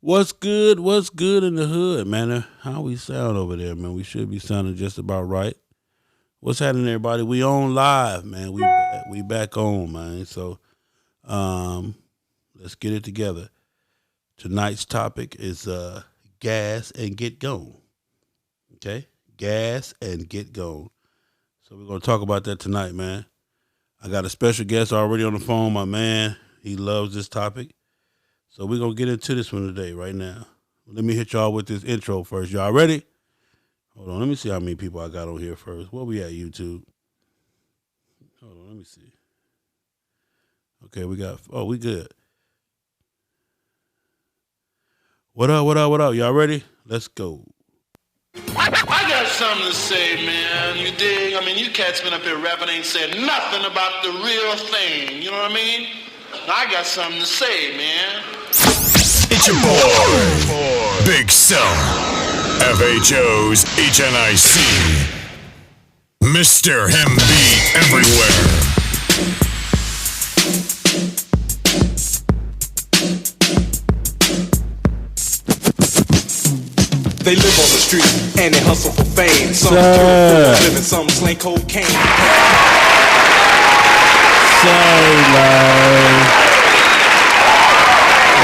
What's good? What's good in the hood, man? How we sound over there, man? We should be sounding just about right. What's happening, everybody? We on live, man. We back on, man. So, let's get it together. Tonight's topic is gas and get gone. Okay, gas and get gone. So we're gonna talk about that tonight, man. I got a special guest already on the phone, my man. He loves this topic. So we're going to get into this one today, right now. Let me hit y'all with this intro first. Y'all ready? Hold on. Let me see how many people I got on here first. Where we at, YouTube? Hold on. Let me see. Okay, we good. What up? Y'all ready? Let's go. I got something to say, man. You dig? I mean, you cats been up here rapping, ain't said nothing about the real thing. You know what I mean? I got something to say, man. It's your boy, Big Cell, FHO'S, HNIC, Mr. Him Beat Everywhere. They live on the street and they hustle for fame. Some live and some sling cocaine.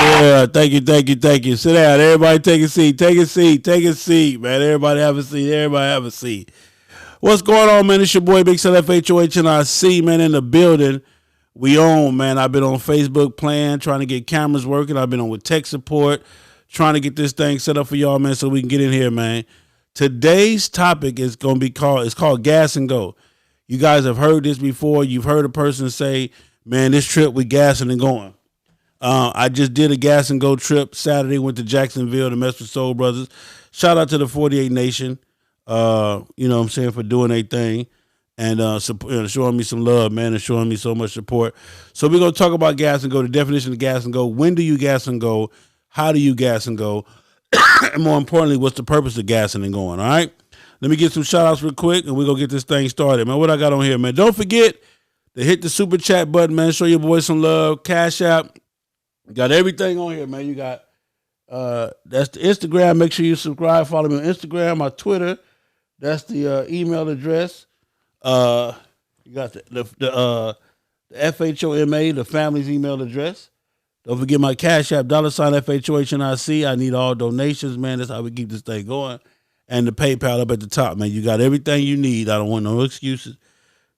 Yeah, thank you. Sit down. Everybody take a seat, man. Everybody have a seat. What's going on, man? It's your boy, Big Cell, FHO'S, man, in the building. We on, man. I've been on Facebook playing, trying to get cameras working. I've been on with tech support, trying to get this thing set up for y'all, man, so we can get in here, man. Today's topic is going to be called gas and go. You guys have heard this before. You've heard a person say, man, this trip we gassing and going. I just did a gas and go trip Saturday, went to Jacksonville to mess with Soul Brothers. Shout out to the 48 Nation, you know what I'm saying, for doing their thing and showing me some love, man, and showing me so much support. So we're going to talk about gas and go, the definition of gas and go. When do you gas and go? How do you gas and go? And more importantly, what's the purpose of gassing and going, all right? Let me get some shout outs real quick and we're going to get this thing started, man. What I got on here, man? Don't forget to hit the super chat button, man. Show your boy some love. Cash App. Got everything on here, man. You got that's the Instagram. Make sure you subscribe. Follow me on Instagram, my Twitter. That's the email address. You got the FHOMA, the family's email address. Don't forget my Cash App, $FHOHNIC. I need all donations, man. That's how we keep this thing going. And the PayPal up at the top, man. You got everything you need. I don't want no excuses.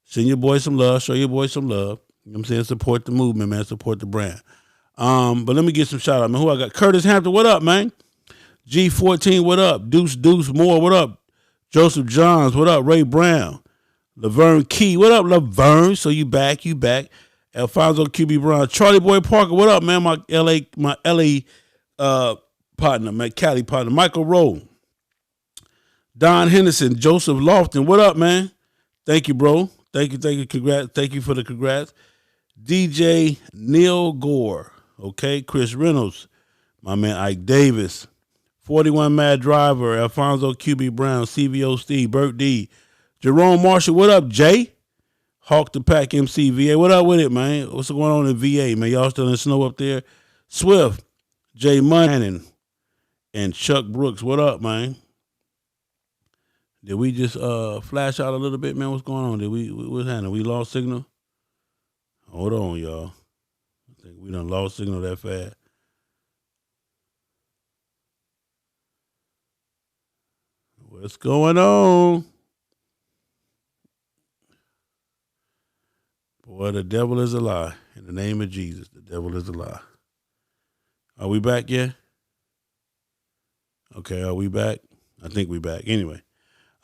Send your boy some love. Show your boy some love. You know what I'm saying? Support the movement, man. Support the brand. But let me get some shout out, man. Who I got? Curtis Hampton, what up, man? G14, what up? Deuce Moore, what up? Joseph Johns, what up? Ray Brown. Laverne Key, what up, Laverne? So you back. Alfonso QB Brown. Charlie Boy Parker, what up, man? My LA partner, my Cali partner. Michael Rowe. Don Henderson, Joseph Lofton, what up, man? Thank you, bro. Thank you. Congrats. Thank you for the congrats. DJ Neil Gore. Okay, Chris Reynolds, my man Ike Davis, 41 Mad Driver, Alfonso QB Brown, CVO Steve, Burt D, Jerome Marshall, what up, Jay? Hawk the Pack MC, VA, what up with it, man? What's going on in VA, man? Y'all still in the snow up there? Swift, Jay Munn, and Chuck Brooks, what up, man? Did we just flash out a little bit, man? What's going on? What's happening? We lost signal? Hold on, y'all. I think we done lost signal that fast. What's going on? Boy, the devil is a lie. In the name of Jesus, the devil is a lie. Are we back yet? Okay, are we back? I think we back. Anyway,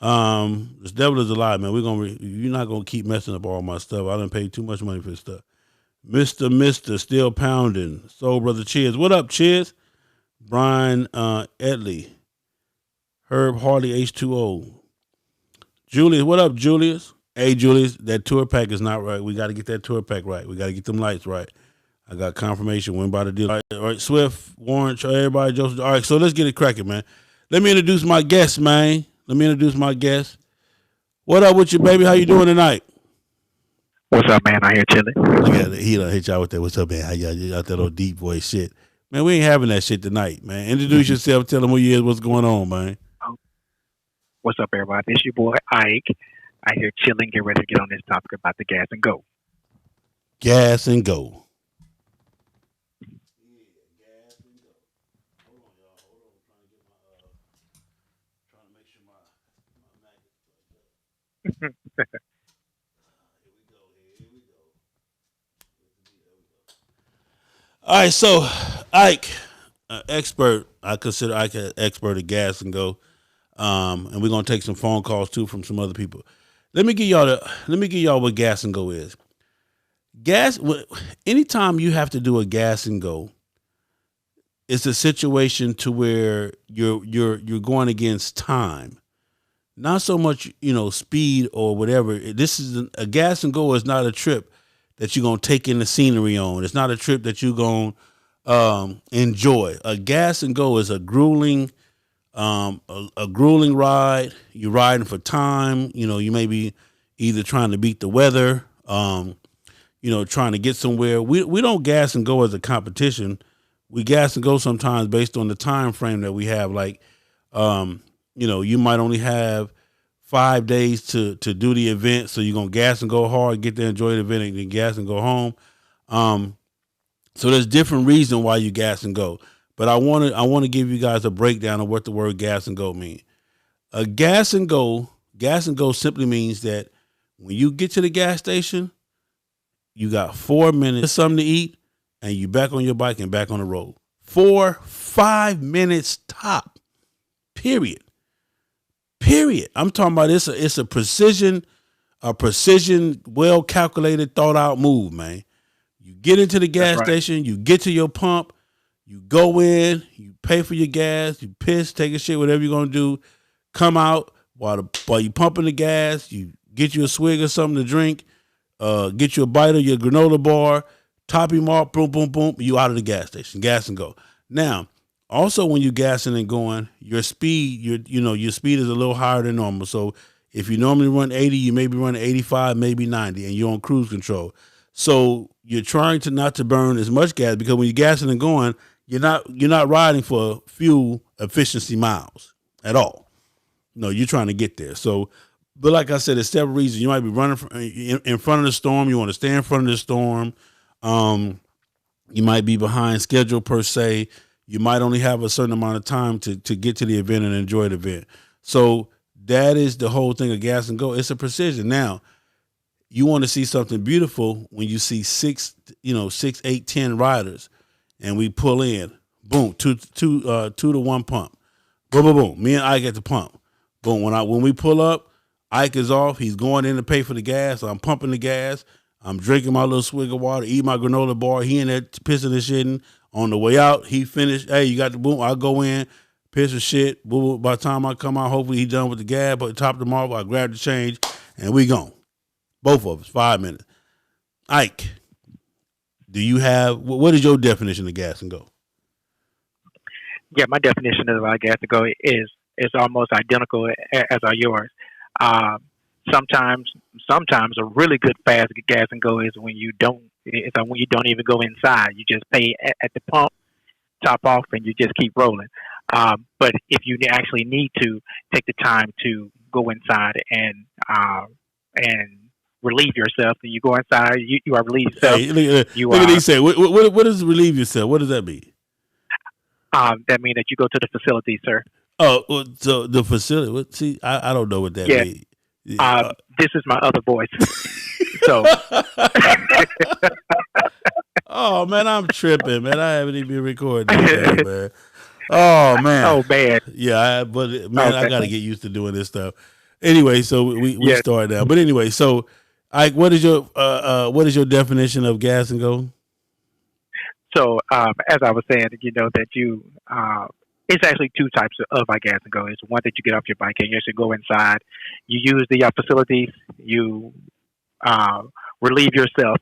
this devil is a lie, man. You're not gonna keep messing up all my stuff. I done paid too much money for this stuff. Mr. Still Pounding. Soul Brother Cheers. What up, Cheers? Brian Edley. Herb Harley H2O. Julius, what up, Julius? Hey, Julius, that tour pack is not right. We got to get that tour pack right. We got to get them lights right. I got confirmation. Went by the deal. All right, Swift, Warren, everybody, Joseph. All right, so let's get it cracking, man. Let me introduce my guest, man. What up with you, baby? How you doing tonight? What's up, man? I hear chilling. Look at it. He done hit y'all with that. What's up, man? How y'all out that old deep voice shit? Man, we ain't having that shit tonight, man. Introduce yourself. Tell them who you is. What's going on, man? What's up, everybody? This your boy Ike. I hear chilling. Get ready to get on this topic about the gas and go. Gas and go. All right, so Ike, expert. I consider Ike an expert at gas and go, and we're gonna take some phone calls too from some other people. Let me give y'all what gas and go is. Gas. Anytime you have to do a gas and go, it's a situation to where you're going against time, not so much speed or whatever. This is a gas and go is not a trip that you're going to take in the scenery on. It's not a trip that you're going to enjoy. A gas and go is a grueling ride. You're riding for time. You may be either trying to beat the weather, trying to get somewhere. We don't gas and go as a competition. We gas and go sometimes based on the time frame that we have. Like, you might only have 5 days to do the event. So you're going to gas and go hard, get there, enjoy the event, and then gas and go home. So there's different reasons why you gas and go. But I want to give you guys a breakdown of what the word gas and go means. A gas and go simply means that when you get to the gas station, you got 4 minutes, something to eat, and you back on your bike and back on the road. 4-5 minutes top. Period. I'm talking about it's a precision, well calculated, thought out move, man. You get into the gas station, you get to your pump, you go in, you pay for your gas, you piss, take a shit, whatever you're gonna do, come out while you pumping the gas, you get you a swig or something to drink, get you a bite of your granola bar, top him off, boom, boom, boom, you out of the gas station, gas and go. Now, also, when you're gassing and going, your speed, your speed is a little higher than normal. So if you normally run 80, you may be running 85, maybe 90, and you're on cruise control. So you're trying to not to burn as much gas because when you're gassing and going, you're not riding for fuel efficiency miles at all. No, you're trying to get there. So, but like I said, there's several reasons. You might be running in front of the storm. You want to stay in front of the storm. You might be behind schedule per se. You might only have a certain amount of time to get to the event and enjoy the event. So that is the whole thing of gas and go. It's a precision. Now, you want to see something beautiful when you see 6, 8, 10 riders, and we pull in, boom, two to one pump, boom, boom, boom. Me and Ike at the pump, boom. When we pull up, Ike is off. He's going in to pay for the gas. I'm pumping the gas. I'm drinking my little swig of water, eat my granola bar. He in there pissing and shitting. On the way out, he finished. Hey, you got the boom. I go in, piss of shit. Boom, boom. By the time I come out, hopefully he done with the gas. But top them off, I grab the change, and we gone. Both of us, 5 minutes. Ike, do you have what is your definition of gas and go? Yeah, my definition of gas and go is almost identical as are yours. Sometimes a really good fast gas and go is when you don't even go inside. You just pay at the pump, top off, and you just keep rolling. But if you actually need to take the time to go inside and relieve yourself, then you go inside. You are relieved yourself. Hey, look at these say. What does relieve yourself? What does that mean? That means that you go to the facility, sir. Oh, so the facility. See, I don't know what that means. This is my other voice. So. Oh man, I'm tripping, man. I haven't even recorded this, man. Oh man. Oh man. Yeah, but man, okay. I got to get used to doing this stuff. Anyway, so we start now. But anyway, so Ike, what is your definition of gas and go? So as I was saying, that you it's actually two types of gas and go. It's one that you get off your bike and you actually go inside. You use the facilities. You relieve yourself.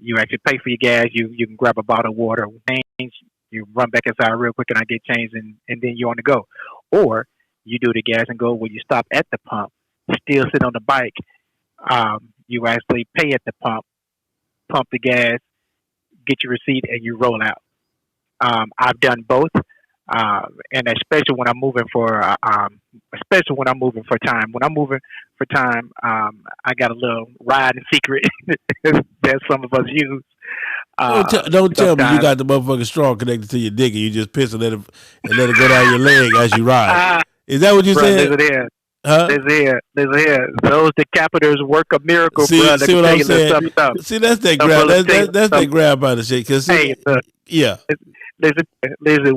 You actually pay for your gas. You can grab a bottle of water, change. You run back inside real quick and I get changed, and then you're on the go. Or you do the gas and go where you stop at the pump, still sit on the bike, You actually pay at the pump the gas, get your receipt, and you roll out. I've done both, and especially when I'm moving for time. When I'm moving for time, I got a little riding secret that some of us use. Don't tell me you got the motherfucking straw connected to your dick and you just piss and let it go down your leg as you ride. Is that what you said? Listen Huh? here. Those decapitors work a miracle, See bro. what I'm saying? See, that's that grab. That's that grab by the shit. Cause yeah. Listen.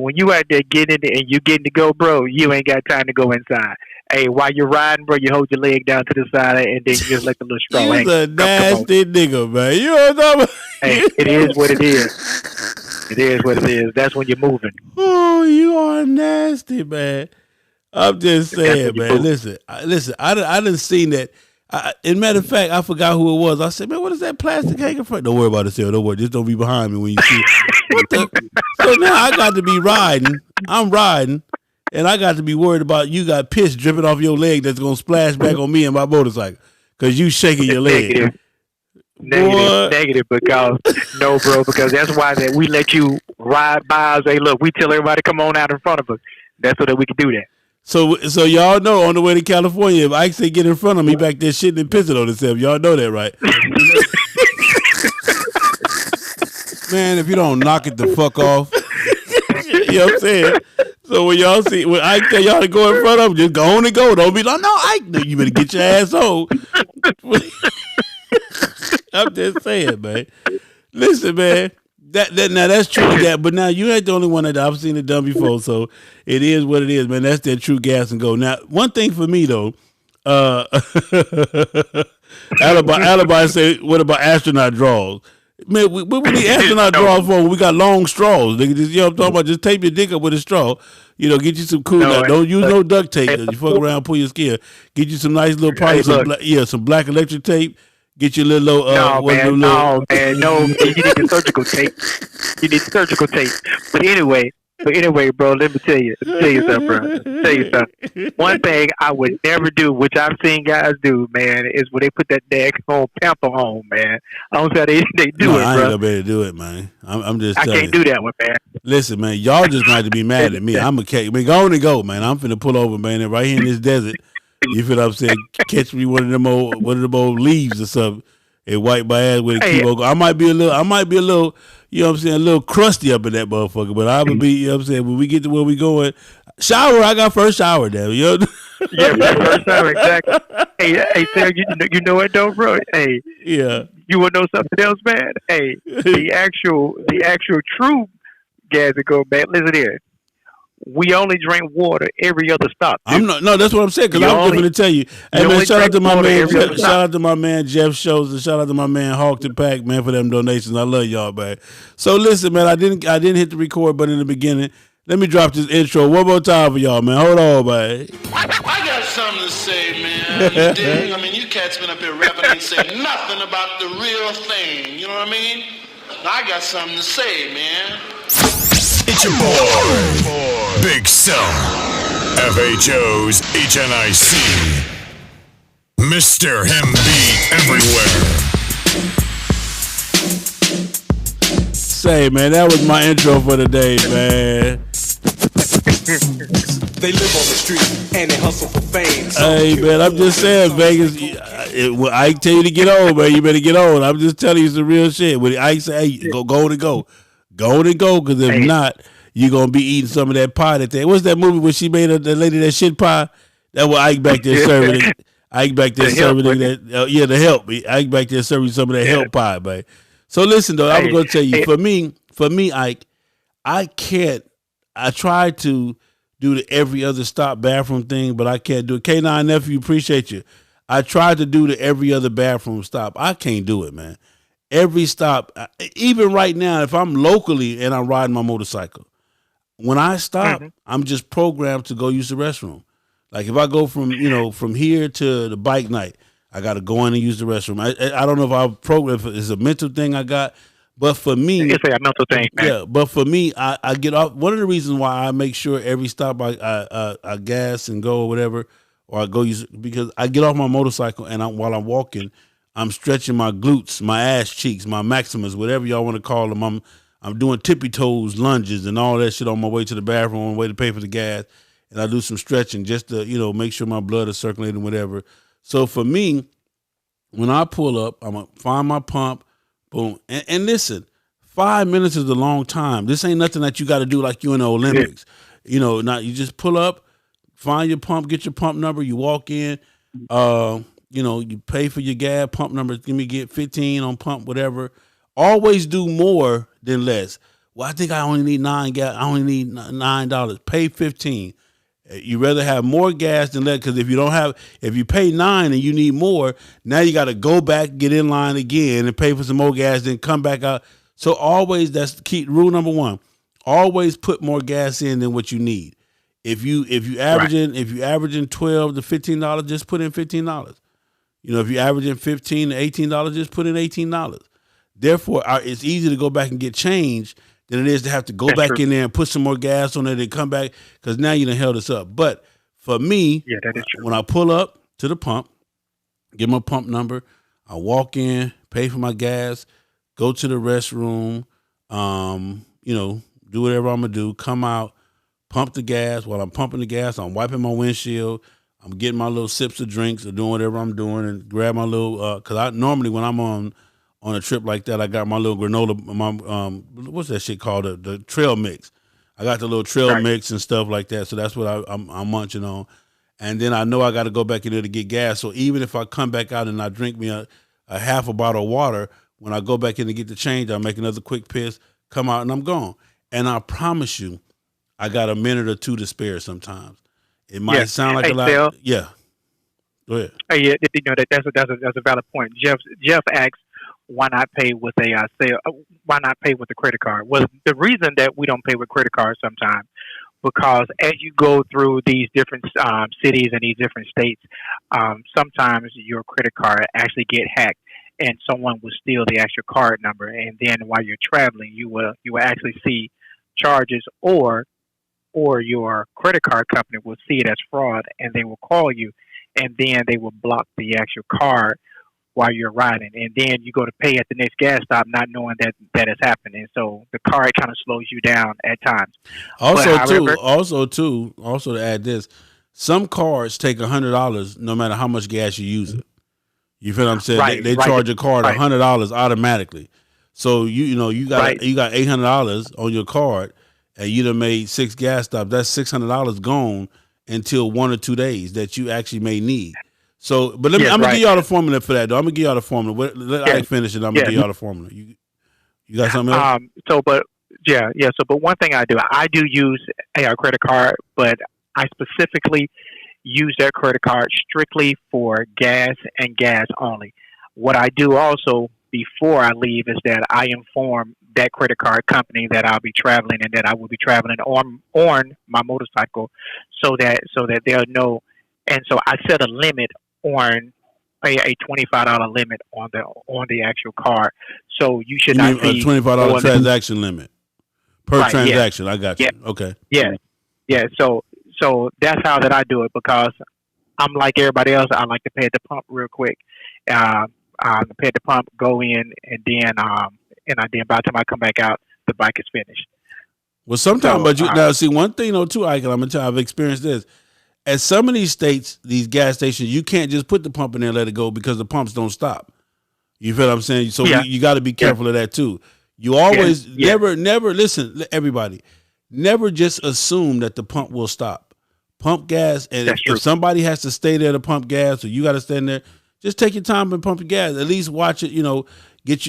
When you out there getting it and you getting to go, bro, you ain't got time to go inside. Hey, while you're riding, bro, you hold your leg down to the side and then you just let the little straw hang. You's a nasty nigga, man. You know what I'm talking about? Hey, it is what it is. It is what it is. That's when you're moving. Oh, you are nasty, man. I'm just saying, man. Listen. I done seen that. In matter of fact, I forgot who it was. I said, man, what is that plastic hanging from? Don't worry about it, Sarah. Don't worry. Just don't be behind me when you see. So now I got to be riding. I'm riding, and I got to be worried about you got piss dripping off your leg that's gonna splash back on me and my motorcycle because you shaking your leg. Negative, because no, bro, because that's why that we let you ride by us. Hey, look, we tell everybody come on out in front of us. That's so that we can do that. So y'all know on the way to California, if Ike say get in front of me back there shitting and pissing on himself, y'all know that, right? Man, if you don't knock it the fuck off, you know what I'm saying? So when y'all see, when Ike tell y'all to go in front of him, just go on and go. Don't be like, no, Ike, you better get your ass home. I'm just saying, man. Listen, man. Now that's true, but now you ain't the only one that I've seen it done before, so it is what it is, man. That's that true gas and go. Now, one thing for me though, Alibi say, what about astronaut draws? Man, what we need astronaut draws for when we got long straws? Nigga, just, you know what I'm talking about? Just tape your dick up with a straw. You know, get you some cool. Don't use no duct tape. You fuck around, and pull your skin. Get you some nice little probably some black electric tape. Get your little no. You need the surgical tape. You need surgical tape. But anyway, bro, let me tell you something, bro. One thing I would never do, which I've seen guys do, man, is when they put that daggone pamper on, man. I don't know how they do it, I bro. ain't gonna be able to do it, man. I'm just. I can't do that one, man. Listen, man, y'all just not to be mad at me. I'm a cake. Man, go on and go, man. I'm finna pull over, man, and right here in this desert. You feel what I'm saying? Catch me one of them old leaves or something and wipe my ass with a keyboard. I might be a little, you know what I'm saying, a little crusty up in that motherfucker, but I would be, you know what I'm saying, when we get to where we going, shower, I got first shower now, you know? Yeah, first shower, exactly. Hey, Sarah, you know what though, bro? Hey, yeah. You want to know something else, man? Hey, the actual true gas and go, man, listen here. We only drink water every other stop. Dude. That's what I'm saying. Because I'm going to tell you. Hey man, shout out to my man Jeff Shows, and shout out to my man Hawk the Pack, man, for them donations. I love y'all, man. So listen, man, I didn't hit the record button in the beginning. Let me drop this intro one more time for y'all, man. Hold on, man. I got something to say, man. You dig? I mean, you cats been up here rapping and said nothing about the real thing. You know what I mean? I got something to say, man. It's your boy, Big Cell, FHO'S HNIC, Mr. Him Beat Everywhere. Say, man, that was my intro for the day, man. They live on the street and they hustle for fame. Hey, man, I'm just saying, Vegas, I tell you to get on, man. You better get on. I'm just telling you some real shit. When I say, hey, go on and go. Go on and go, because if not, you're going to be eating some of that pie that they... What's that movie where she made the lady that shit pie? That was Ike back there serving it. Ike back there serving it. The help. Ike back there serving some of that help pie, man. So listen, though, I was going to tell you, for me, Ike, I can't... I try to do the every other stop bathroom thing, but I can't do it. K9 nephew, appreciate you. I tried to do the every other bathroom stop. I can't do it, man. Every stop, even right now, if I'm locally and I'm riding my motorcycle, when I stop, I'm just programmed to go use the restroom. Like if I go from here to the bike night, I got to go in and use the restroom. I don't know if I'm programmed, if it's a mental thing I got, but for me, it's a mental thing, man. Yeah, but for me, I get off. One of the reasons why I make sure every stop I gas and go or whatever, or I go use because I get off my motorcycle and while I'm walking, I'm stretching my glutes, my ass cheeks, my maximus, whatever y'all want to call them. I'm doing tippy toes, lunges, and all that shit on my way to the bathroom, on my way to pay for the gas, and I do some stretching just to make sure my blood is circulating, whatever. So for me, when I pull up, I'm gonna find my pump, boom, and listen. 5 minutes is a long time. This ain't nothing that you got to do like you in the Olympics. Not you just pull up, find your pump, get your pump number. You walk in, you pay for your gas, pump number. Get 15 on pump, whatever. Always do more than less. Well, I think I only need $9. I only need $9. Pay 15. You rather have more gas than less because if you pay $9 and you need more, now you got to go back, get in line again, and pay for some more gas, then come back out. So always, that's key rule number one. Always put more gas in than what you need. If you averaging $12 to $15, just put in $15. If you're averaging $15 to $18, just put in $18. Therefore, it's easy to go back and get change than it is to have to go back in there and put some more gas on it and come back because now you done held us up. But for me, that is true. When I pull up to the pump, get my pump number, I walk in, pay for my gas, go to the restroom, do whatever I'm going to do, come out, pump the gas. While I'm pumping the gas, I'm wiping my windshield. I'm getting my little sips of drinks or doing whatever I'm doing and grab my little, because I normally when I'm on a trip like that, I got my little granola, what's that shit called? The trail mix. I got the little trail mix and stuff like that. So that's what I'm munching on. And then I know I got to go back in there to get gas. So even if I come back out and I drink me a half a bottle of water, when I go back in to get the change, I'll make another quick piss, come out, and I'm gone. And I promise you, I got a minute or two to spare sometimes. It might sound like a lot. Phil, Yeah. Go ahead. That's a valid point. Jeff asked, why not pay with why not pay with a credit card? Well, the reason that we don't pay with credit cards sometimes, because as you go through these different cities and these different states, sometimes your credit card actually get hacked and someone will steal the actual card number. And then while you're traveling, you will actually see charges or your credit card company will see it as fraud and they will call you and then they will block the actual card while you're riding. And then you go to pay at the next gas stop not knowing that has happened. And so the card kind of slows you down at times. Also to add this, some cards take $100 no matter how much gas you use it. You feel what I'm saying? They charge a card $100 automatically. So you got $800 on your card and you done made 6 gas stops. That's $600 gone until 1 or 2 days that you actually may need. So, but I'm gonna give y'all the formula for that though. I'm gonna give y'all the formula. Let Ike finish it. I'm gonna give y'all the formula. You got something else? But one thing I do use a credit card, but I specifically use that credit card strictly for gas and gas only. What I do also before I leave is that I inform that credit card company that I'll be traveling and that I will be traveling on my motorcycle so that they'll know. And so I set a limit on a $25 limit on the actual card. So you should not see a $25 transaction limit per transaction. Yeah. I got you. Yeah. Okay. Yeah. So that's how that I do it because I'm like everybody else. I like to pay at the pump real quick. Pay at the pump, go in, and then by the time I come back out, the bike is finished. Well, sometimes, now see one thing though too, Ike, I'm gonna tell you, I've experienced this. At some of these states, these gas stations, you can't just put the pump in there and let it go because the pumps don't stop. You feel what I'm saying? So you got to be careful of that too. You always never listen, everybody. Never just assume that the pump will stop. Pump gas, and if somebody has to stay there to pump gas, or you got to stand there, just take your time and pump your gas. At least watch it. Get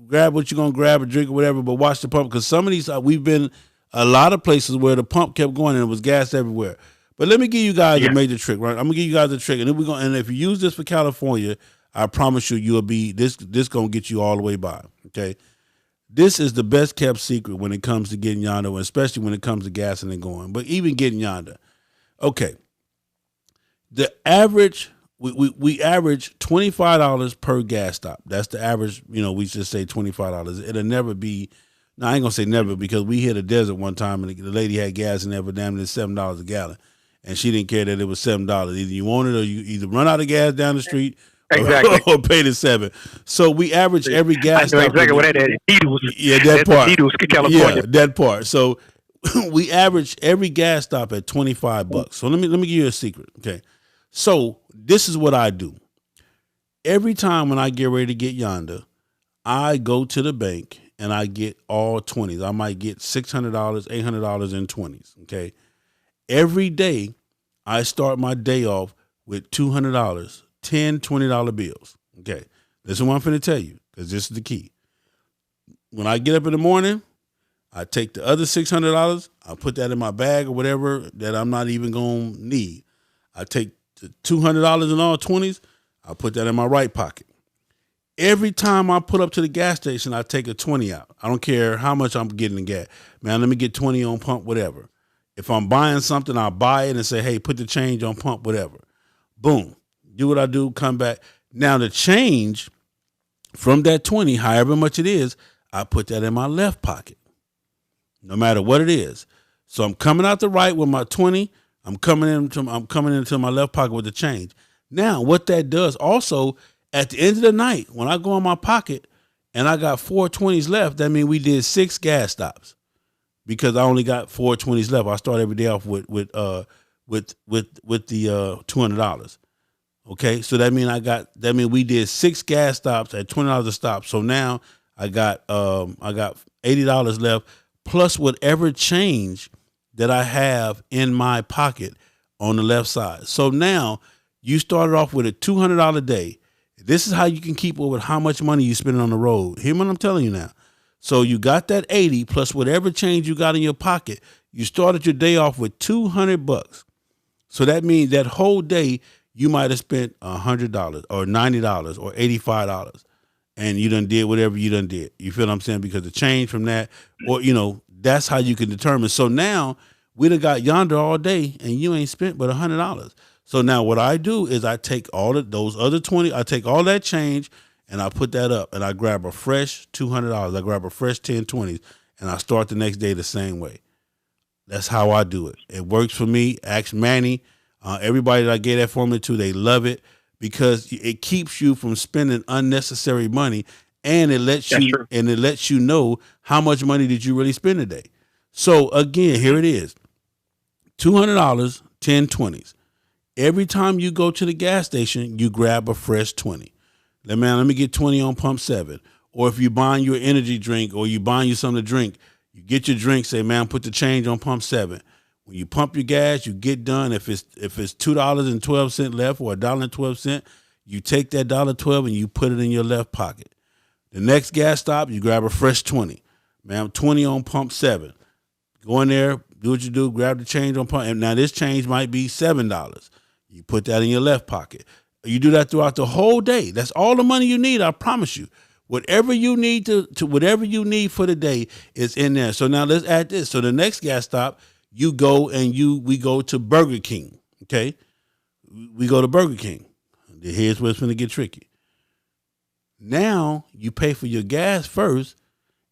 grab what you're gonna grab or drink or whatever, but watch the pump because some of these we've been a lot of places where the pump kept going and it was gas everywhere. But let me give you guys a major trick, right? I'm gonna give you guys a trick, and then and if you use this for California, I promise you'll be this gonna get you all the way by. Okay, this is the best kept secret when it comes to getting yonder, especially when it comes to gassing and going. But even getting yonder, okay. The average we average $25 per gas stop. That's the average. We just say $25. It'll never be. Now I ain't gonna say never because we hit a desert one time and the lady had gas in there for damn near $7 a gallon. and she didn't care that it was $7. Either you want it or you either run out of gas down the street Exactly. or pay the $7. So we average every gas I know stop. exactly what that is. Needles. Yeah, that That's part. Needles, California. Yeah, that part. So we average every gas stop at $25. So let me give you a secret. Okay. So this is what I do. Every time when I get ready to get yonder, I go to the bank and I get all 20s. I might get $600, $800 in 20s. Okay. Every day I start my day off with $200, $10, $20 bills. Okay. This is what I'm finna tell you, because this is the key. When I get up in the morning, I take the other $600, I put that in my bag or whatever that I'm not even going to need. I take the $200 in all 20s, I put that in my right pocket. Every time I pull up to the gas station, I take a 20 out. I don't care how much I'm getting in gas. Man, let me get 20 on pump, whatever. If I'm buying something, I'll buy it and say, hey, put the change on pump, whatever. Boom. Do what I do, come back. Now the change from that 20, however much it is, I put that in my left pocket, no matter what it is. So I'm coming out the right with my 20. I'm coming into my left pocket with the change. Now, what that does also, at the end of the night, when I go in my pocket and I got 4 20s left, that means we did 6 gas stops because I only got 4 20s left. I start every day off with the $200. Okay, so that means we did 6 gas stops at $20 a stop. So now I got $80 left plus whatever change that I have in my pocket on the left side. So now you started off with a $200 day. This is how you can keep up with how much money you spending on the road. Hear what I'm telling you now. So you got that 80 plus whatever change you got in your pocket. You started your day off with $200. So that means that whole day you might have spent $100 or $90 or $85, and you done did whatever you done did. You feel what I'm saying? Because the change from that, or that's how you can determine. So now we done got yonder all day, and you ain't spent but $100. So now what I do is I take all of those other 20, I take all that change and I put that up, and I grab a fresh $200. I grab a fresh 10 20s, and I start the next day the same way. That's how I do it. It works for me. Ask Manny. Everybody that I gave that formula to, they love it because it keeps you from spending unnecessary money, and it lets you know how much money did you really spend today. So again, here it is. $200, 10 20s. Every time you go to the gas station, you grab a fresh 20. Let me get 20 on pump 7. Or if you're buying your energy drink or you buying you something to drink, you get your drink, say, man, put the change on pump 7. When you pump your gas, you get done. If it's $2.12 left or $1.12, you take that $1.12 and you put it in your left pocket. The next gas stop, you grab a fresh 20. Man, 20 on pump 7. Go in there, do what you do, grab the change on pump. And now this change might be $7. You put that in your left pocket. You do that throughout the whole day. That's all the money you need, I promise you. Whatever you need to whatever you need for the day is in there. So now let's add this. So the next gas stop, you go and we go to Burger King. Okay, we go to Burger King. Here's where it's going to get tricky. Now you pay for your gas first,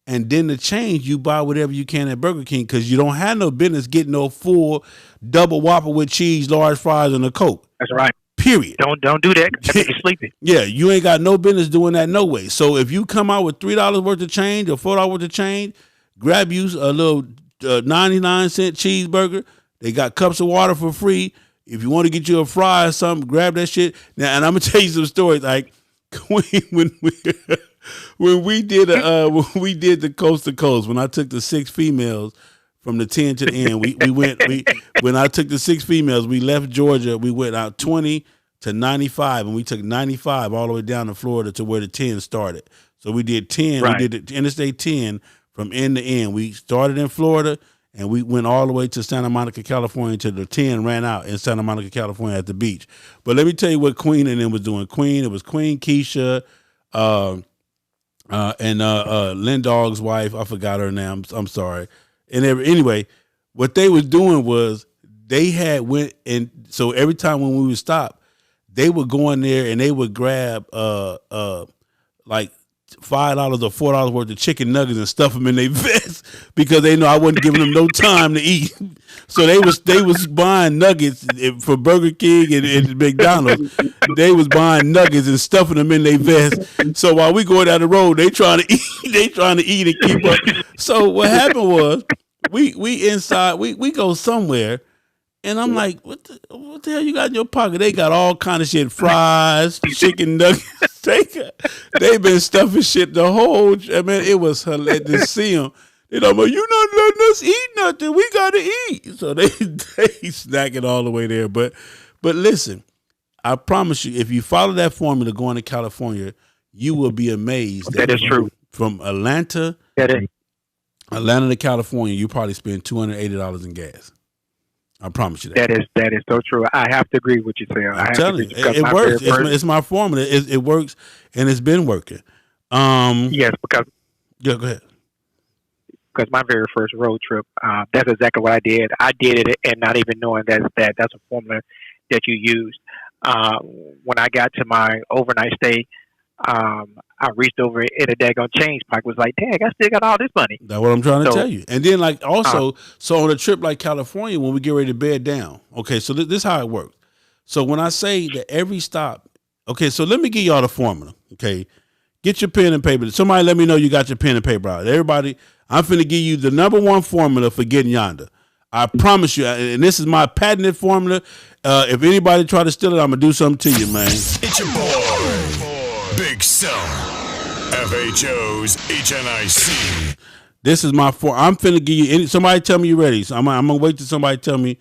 and then the change you buy whatever you can at Burger King because you don't have no business getting no full double Whopper with cheese, large fries, and a Coke. That's right. Period. Don't do that. You're sleeping. Yeah, you ain't got no business doing that no way. So if you come out with $3 worth of change or $4 worth of change, grab you a little 99-cent cheeseburger. They got cups of water for free. If you want to get you a fry or something, grab that shit. Now, and I'm gonna tell you some stories. Like when we did the coast to coast, when I took the 6 females from the 10 to the end, when I took the 6 females, we left Georgia. We went out 20 to 95, and we took 95 all the way down to Florida to where the 10 started. So we did 10. Right. We did the Interstate 10 from end to end. We started in Florida, and we went all the way to Santa Monica, California, till the 10 ran out in Santa Monica, California at the beach. But let me tell you what Queen and them was doing. It was Queen, Keisha, and Lynn Dogg's wife. I forgot her name. I'm sorry. And anyway, what they was doing was they had went, and so every time when we would stop, they would go in there and they would grab like $5 or $4 worth of chicken nuggets and stuff them in their vest because they know I wasn't giving them no time to eat. So they was buying nuggets for Burger King and McDonald's. They was buying nuggets and stuffing them in their vest. So while we going down the road, they trying to eat and keep up. So what happened was we inside we go somewhere. And I'm like, what the hell you got in your pocket? They got all kind of shit, fries, chicken nuggets. They been stuffing shit the whole. I mean, it was hilarious to see them. You know, but you not letting us eat nothing. We gotta eat. So they snacking all the way there. But listen, I promise you, if you follow that formula going to California, you will be amazed. That is true. From Atlanta to California, you probably spend $280 in gas. I promise you that. That is so true. I have to agree with you, Sam. I'm telling you, it works. It's my formula. It works, and it's been working. Yes, because go ahead. Because my very first road trip, that's exactly what I did. I did it, and not even knowing that's a formula that you used. When I got to my overnight stay, I reached over in a daggone change pocket. Was like, dang, I still got all this money. That's what I'm trying to tell you. And then, like, also, so on a trip like California, when we get ready to bed down, okay, so this is how it works. So when I say that every stop, okay, so let me give y'all the formula, okay? Get your pen and paper. Somebody let me know you got your pen and paper out. Everybody, I'm finna give you the number one formula for getting yonder. I promise you, and this is my patented formula. If anybody try to steal it, I'm gonna do something to you, man. It's your boy, Big Cell, FHO'S HNIC. This is my I'm finna give you. Somebody tell me you ready. So I'm gonna wait till somebody tell me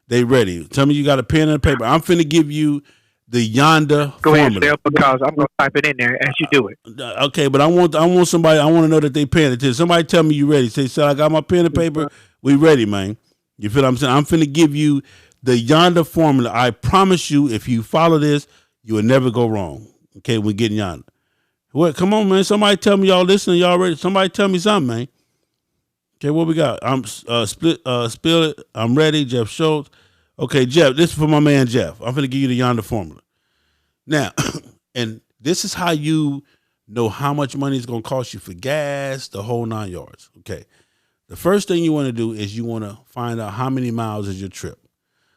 they ready. Tell me you got a pen and a paper. I'm finna give you the yonder Go formula. ahead, Phil, because I'm gonna type it in there as you do it. Okay, but I want somebody. I want to know that they paying attention. Somebody tell me you ready. Say, so I got my pen and paper. We ready, man. You feel what I'm saying? I'm finna give you the yonder formula. I promise you, if you follow this, you will never go wrong. Okay, we're getting yonder. What? Come on, man. Somebody tell me y'all listening. Y'all ready? Somebody tell me something, man. Okay, what we got? I'm spill it. I'm ready. Jeff Schultz. Okay, Jeff. This is for my man Jeff. I'm gonna give you the yonder formula. Now, and this is how you know how much money it's gonna cost you for gas, the whole 9 yards. Okay. The first thing you want to do is you want to find out how many miles is your trip.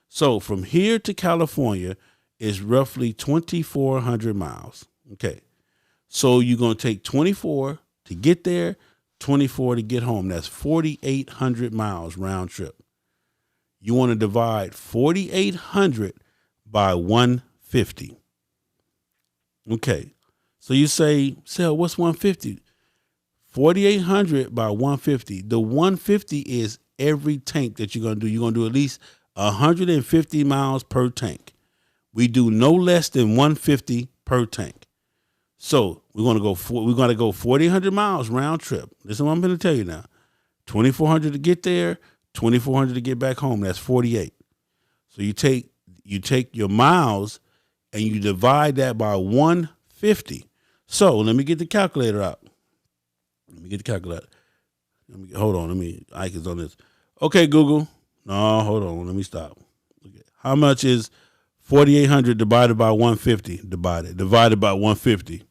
So from here to California is roughly 2,400 miles. Okay. So you're going to take 24 to get there, 24 to get home. That's 4,800 miles round trip. You want to divide 4,800 by 150. Okay. So you say, Sal, what's 150? 4,800 by 150. The 150 is every tank that you're going to do. You're going to do at least 150 miles per tank. We do no less than 150 per tank. So we're going to go 4,800 miles round trip. This is what I'm going to tell you now. 2,400 to get there, 2,400 to get back home. That's 48. So you take your miles and you divide that by 150. So let me get the calculator out. Hold on. Ike's on this. Okay, Google. No, hold on. Let me stop. Okay. How much is 4,800 divided by 150? Divided by 150.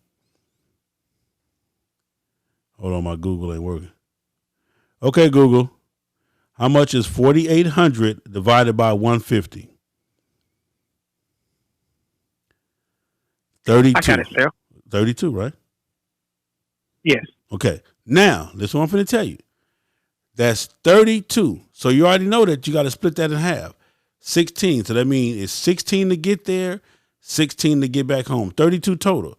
Hold on, my Google ain't working. Okay, Google. How much is 4,800 divided by 150? 32. I got it, Phil. 32, right? Yes. Okay. Now, this is what I'm going to tell you. That's 32. So you already know that you got to split that in half. 16. So that means it's 16 to get there, 16 to get back home. 32 total.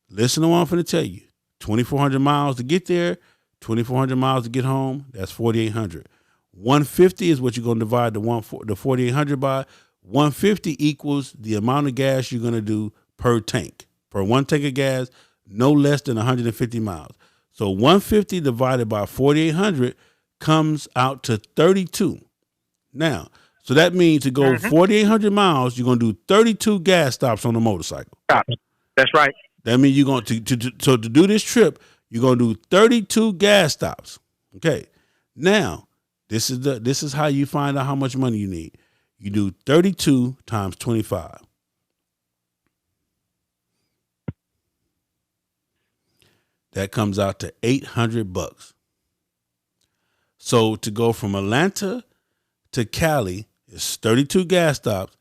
Listen to what I'm going to tell you. 2,400 miles to get there, 2,400 miles to get home. That's 4,800. 150 is what you're going to divide the 4,800 by. 150 equals the amount of gas you're going to do per tank. Per one tank of gas, no less than 150 miles. So 150 divided by 4,800 comes out to 32. Now, so that means to go 4,800 miles, you're going to do 32 gas stops on the motorcycle. That's right. That means you're going to do this trip, you're going to do 32 gas stops. Okay. Now, this is how you find out how much money you need. You do 32 times 25. that comes out to $800. So to go from Atlanta to Cali is 32 gas stops,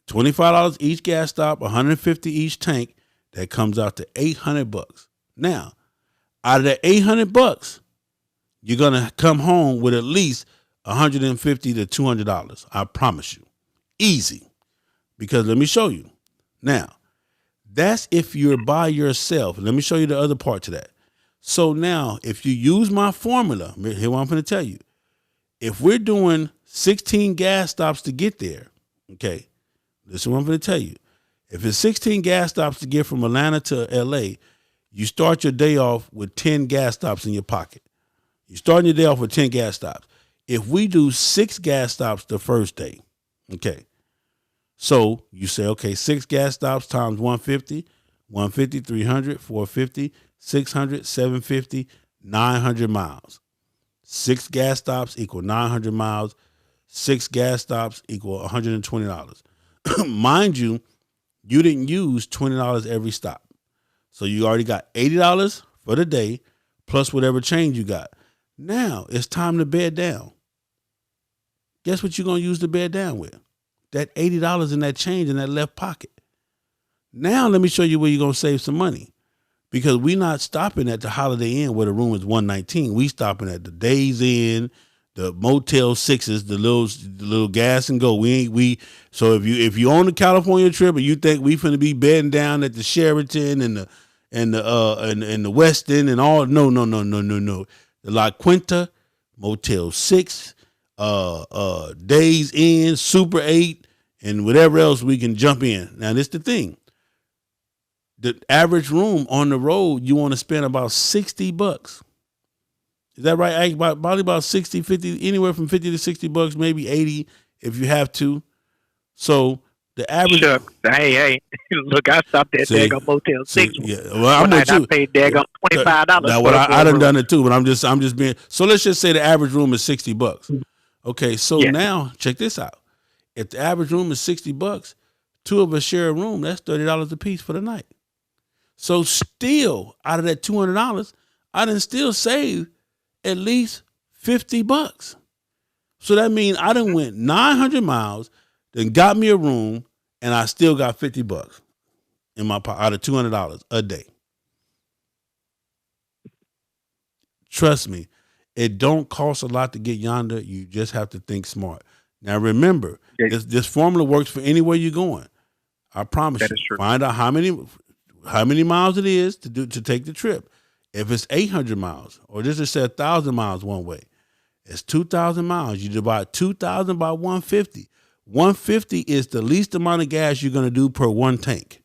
$25 each gas stop, $150 each tank. That comes out to $800. Now, out of that $800, you're gonna come home with at least $150 to $200. I promise you, easy. Because let me show you. Now, that's if you're by yourself. Let me show you the other part to that. So now, if you use my formula, here what I'm going to tell you. If we're doing 16 gas stops to get there, okay, this is what I'm going to tell you. If it's 16 gas stops to get from Atlanta to LA, you start your day off with 10 gas stops in your pocket. You're starting your day off with 10 gas stops. If we do 6 gas stops the first day, okay, so you say, okay, 6 gas stops times 150, 150, 300, 450, 600, 750, 900 miles. 6 gas stops equal 900 miles. 6 gas stops equal $120. Mind you, you didn't use $20 every stop. So you already got $80 for the day plus whatever change you got. Now it's time to bed down. Guess what you're going to use to bed down with? That $80 in that change in that left pocket. Now let me show you where you're going to save some money. Because we're not stopping at the Holiday Inn where the room is $119. We stopping at the Days Inn, the Motel 6s, the little gas and go. So if you on the California trip and you think we finna be bedding down at the Sheraton and the Westin and all, no. The La Quinta, Motel 6, Days Inn, Super 8, and whatever else we can jump in. Now this the thing. The average room on the road, you want to spend about $60. Is that right? Probably about 60, 50, anywhere from 50 to $60, maybe 80 if you have to. So the average. Sure. Hey, look, I stopped at daggone Motel 6. Yeah, well, I'm with you. I paid daggone $25. Now, I done it too, but I'm just being. So let's just say the average room is $60. Okay, so now check this out. If the average room is $60, 2 of us share a room. That's $30 a piece for the night. So still, out of that $200, I done still saved at least $50. So that means I done went 900 miles, then got me a room, and I still got $50 in my pocket out of $200 a day. Trust me, it don't cost a lot to get yonder. You just have to think smart. Now remember, this formula works for anywhere you're going. I promise you. True. Find out how many miles it is to take the trip. If it's 800 miles, or just to say 1,000 miles one way, it's 2,000 miles. You divide 2,000 by 150. 150 is the least amount of gas you're going to do per one tank.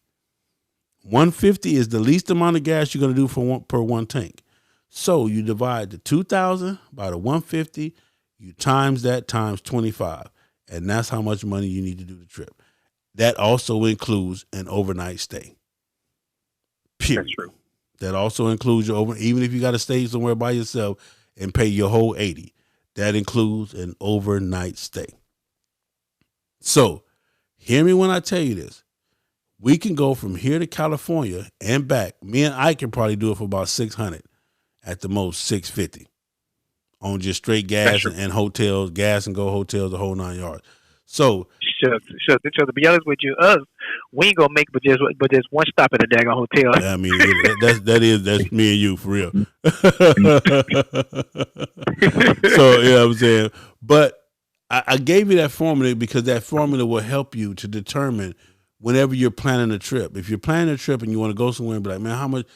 150 is the least amount of gas you're going to do per one tank. So you divide the 2,000 by the 150, you times that times 25, and that's how much money you need to do the trip. That also includes an overnight stay. Period. That's true. That also includes even if you got to stay somewhere by yourself and pay your whole 80, that includes an overnight stay. So hear me when I tell you this. We can go from here to California and back. Me and I can probably do it for about $600, at the most $650 on just straight gas and hotels, gas and go hotels, the whole 9 yards. So sure. To be honest with you, we ain't gonna make but just one stop at a daggone hotel. I mean, that's me and you for real. So yeah, I'm saying, but I gave you that formula because that formula will help you to determine whenever you're planning a trip. If you're planning a trip and you want to go somewhere and be like, man, how much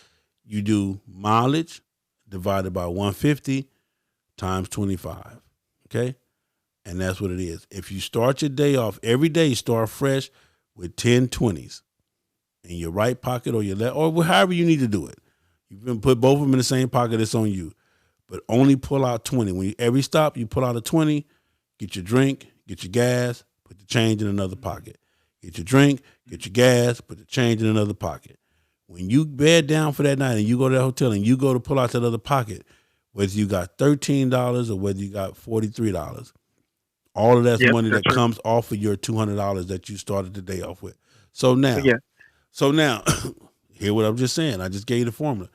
you do mileage divided by 150 times 25, okay? And that's what it is. If you start your day off, every day start fresh with 10 20s in your right pocket or your left, or however you need to do it. You can put both of them in the same pocket, it's on you. But only pull out 20. Every stop, you pull out a 20, get your drink, get your gas, put the change in another pocket. Get your drink, get your gas, put the change in another pocket. When you bed down for that night and you go to that hotel and you go to pull out that other pocket, whether you got $13 or whether you got $43, all of that's money that comes off of your $200 that you started the day off with. So now, hear what I'm just saying. I just gave you the formula.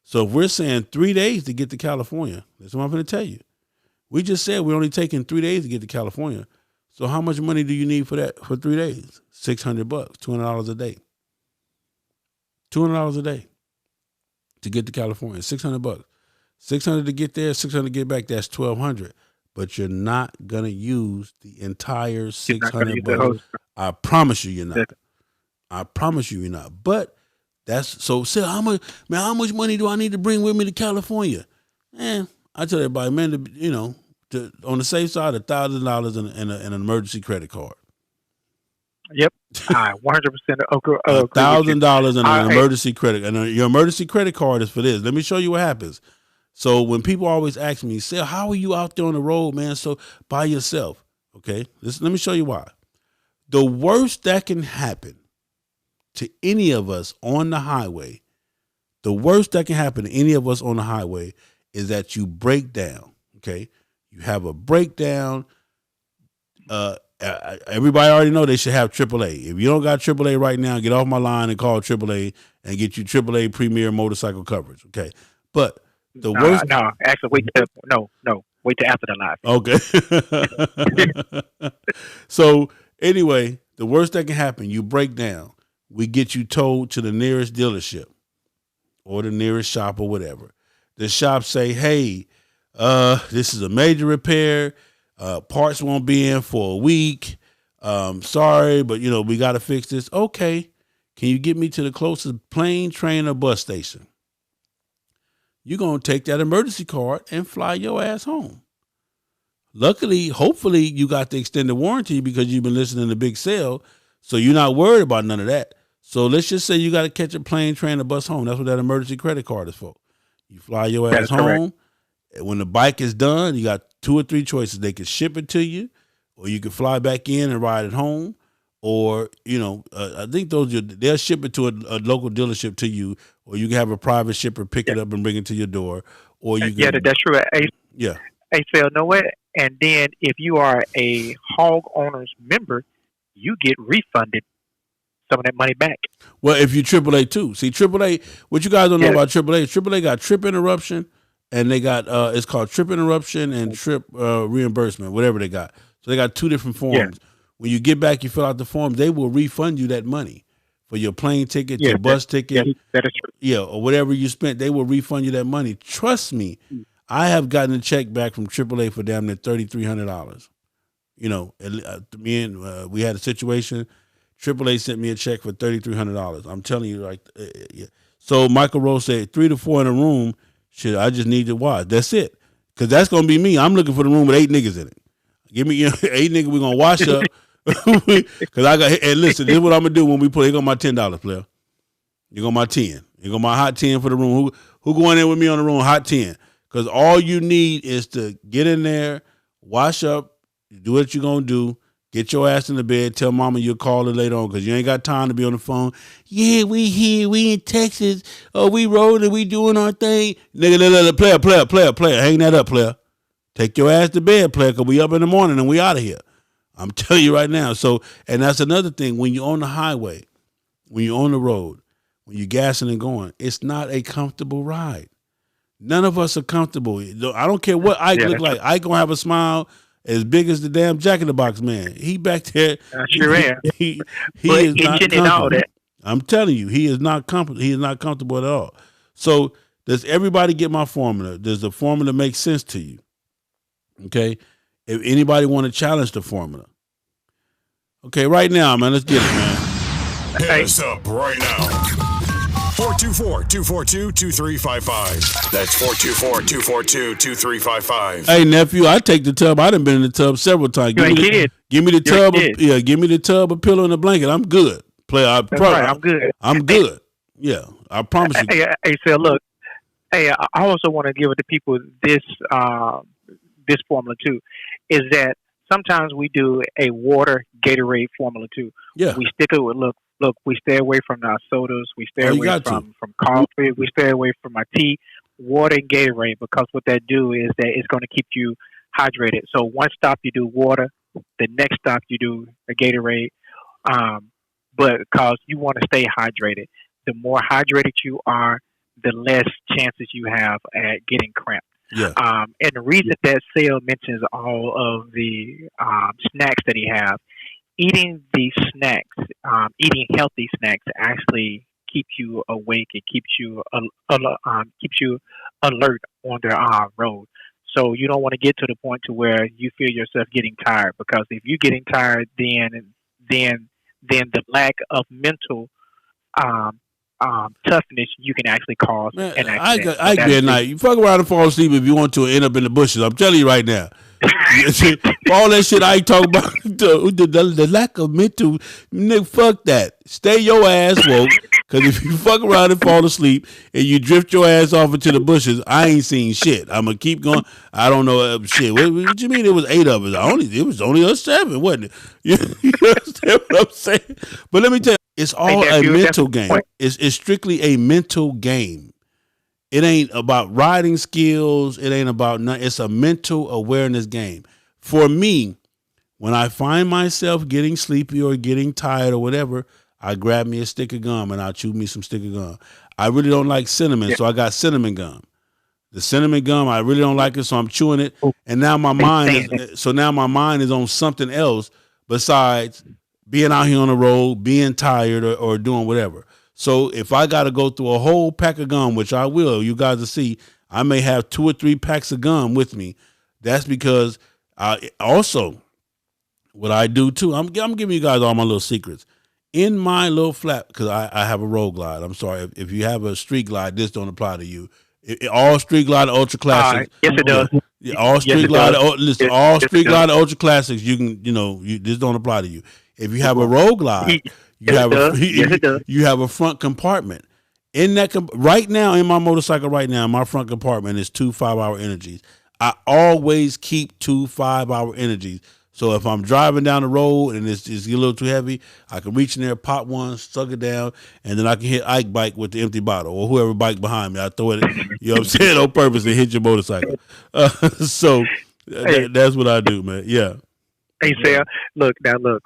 So if we're saying 3 days to get to California, that's what I'm going to tell you. We just said we're only taking 3 days to get to California. So how much money do you need for that for 3 days? $600, $200 a day. $200 a day to get to California. $600. $600 to get there, $600 to get back. That's $1,200. But you're not gonna use the entire $600. I promise you, you're not. I promise you, you're not. But that's so. Say how much, man? How much money do I need to bring with me to California? Man, I tell everybody, man, on the safe side, $1,000 and an emergency credit card. Yep, I 100% agree. $1,000 and an emergency credit, and your emergency credit card is for this. Let me show you what happens. So when people always ask me, say, how are you out there on the road, man? So by yourself, okay? Let me show you why. The worst that can happen to any of us on the highway, the worst that can happen to any of us on the highway is that you break down, okay? You have a breakdown. Everybody already know they should have AAA. If you don't got AAA right now, get off my line and call AAA and get you AAA Premier motorcycle coverage, okay? But the worst. No, actually, wait till after the live. Okay. So anyway, the worst that can happen, you break down. We get you towed to the nearest dealership or the nearest shop or whatever. The shop say, hey, this is a major repair. Parts won't be in for a week. Sorry, but we got to fix this. Okay. Can you get me to the closest plane, train, or bus station? You're going to take that emergency card and fly your ass home. Luckily, hopefully, you got the extended warranty because you've been listening to Big Sale, so you're not worried about none of that. So let's just say you got to catch a plane, train, or bus home. That's what that emergency credit card is for. You fly your ass home. Correct. When the bike is done, you got 2 or 3 choices. They can ship it to you, or you can fly back in and ride it home. Or, I think they'll ship it to a local dealership to you, or you can have a private shipper pick it up and bring it to your door. Or you can, that's true. Yeah. ACL, know what? And then if you are a Hog Owners member, you get refunded some of that money back. Well, if you AAA too. See, AAA, what you guys don't know about AAA got trip interruption, and they got, it's called trip interruption and trip reimbursement, whatever they got. So they got 2 different forms. Yeah. When you get back, you fill out the form, they will refund you that money for your plane ticket, your bus ticket, that is true. Or whatever you spent. They will refund you that money. Trust me, I have gotten a check back from AAA for damn near $3,300. Me and we had a situation. AAA sent me a check for $3,300. I'm telling you, So Michael Rose said 3 to 4 in a room. Shit, I just need to watch. That's it, because that's gonna be me. I'm looking for the room with 8 niggas in it. Give me 8 niggas. We gonna wash up. Cause and listen, this is what I'm gonna do when we play. Here go my $10, player. You go my 10. You go my hot 10 for the room. Who going in with me on the room? Hot 10. Cause all you need is to get in there, wash up, do what you gonna do, get your ass in the bed, tell mama you'll call her later on, cause you ain't got time to be on the phone. Yeah, we here, we in Texas. Oh, we rolling, we doing our thing. Nigga, player. Hang that up, player. Take your ass to bed, player, cause we up in the morning and we out of here. I'm telling you right now. So, and that's another thing. When you're on the highway, when you're on the road, when you're gassing and going, it's not a comfortable ride. None of us are comfortable. I don't care what Ike look like. Ike gonna have a smile as big as the damn Jack in the Box man. He back there. Sure am. He is not comfortable. I'm telling you, he is not comfortable. He is not comfortable at all. So, does everybody get my formula? Does the formula make sense to you? Okay. If anybody want to challenge the formula. Okay, right now, man, let's get it, man. Hit us up right now. 424-242-2355. That's 424-242-2355. Hey, nephew, I take the tub. I done been in the tub several times. Give me the tub. Give me the tub, a pillow, and a blanket. I'm good. I'm good. I'm good. Yeah, I promise you. Hey, Phil, look. Hey, I also want to give it to people this formula too. Is that sometimes we do a water Gatorade formula too. Yeah. We stick it with look, we stay away from our sodas, we stay away from coffee, we stay away from our tea, water and Gatorade, because what that do is that it's going to keep you hydrated. So one stop you do water, the next stop you do a Gatorade, but because you want to stay hydrated. The more hydrated you are, the less chances you have at getting cramped. Yeah. And the reason that Sale mentions all of the snacks that he has, eating these snacks, eating healthy snacks, actually keeps you awake. It keeps you alert on the road. So you don't want to get to the point to where you feel yourself getting tired, because if you're getting tired, then the lack of mental toughness, you can actually cause an accident. I get at night. You fuck around and fall asleep if you want to, and end up in the bushes. I'm telling you right now. All that shit I talk about, the lack of mental, nigga, fuck that. Stay your ass woke, because if you fuck around and fall asleep and you drift your ass off into the bushes, I ain't seen shit. I'm gonna keep going. I don't know shit. What you mean? It was 8 of us. It was only us 7, wasn't it? You understand what I'm saying? But let me tell you, it's all a mental game. It's strictly a mental game. It ain't about riding skills. It ain't about nothing. It's a mental awareness game. For me, when I find myself getting sleepy or getting tired or whatever, I grab me a stick of gum and I chew me some stick of gum. I really don't like cinnamon, so I got cinnamon gum. The cinnamon gum, I really don't like it, so I'm chewing it. And now my mind is on something else besides being out here on the road, being tired or doing whatever. So if I got to go through a whole pack of gum, which I will, you guys will see, I may have 2 or 3 packs of gum with me. That's because also what I do too, I'm giving you guys all my little secrets. In my little flat, because I have a road glide. I'm sorry. If you have a street glide, this don't apply to you. All street glide ultra classics. Yes, it does. Yeah, all street glide, listen, all street glide ultra classics. You can, this don't apply to you. If you have a road glide, you have a front compartment. In that right now in my motorcycle right now, my front compartment is 2 5-hour energies. I always keep 2 5-hour energies. So if I'm driving down the road and it's a little too heavy, I can reach in there, pop one, suck it down, and then I can hit Ike bike with the empty bottle or whoever bike behind me. I throw it, you know what I'm saying, on purpose and hit your motorcycle. So that's what I do, man. Yeah. Hey, Sarah, look,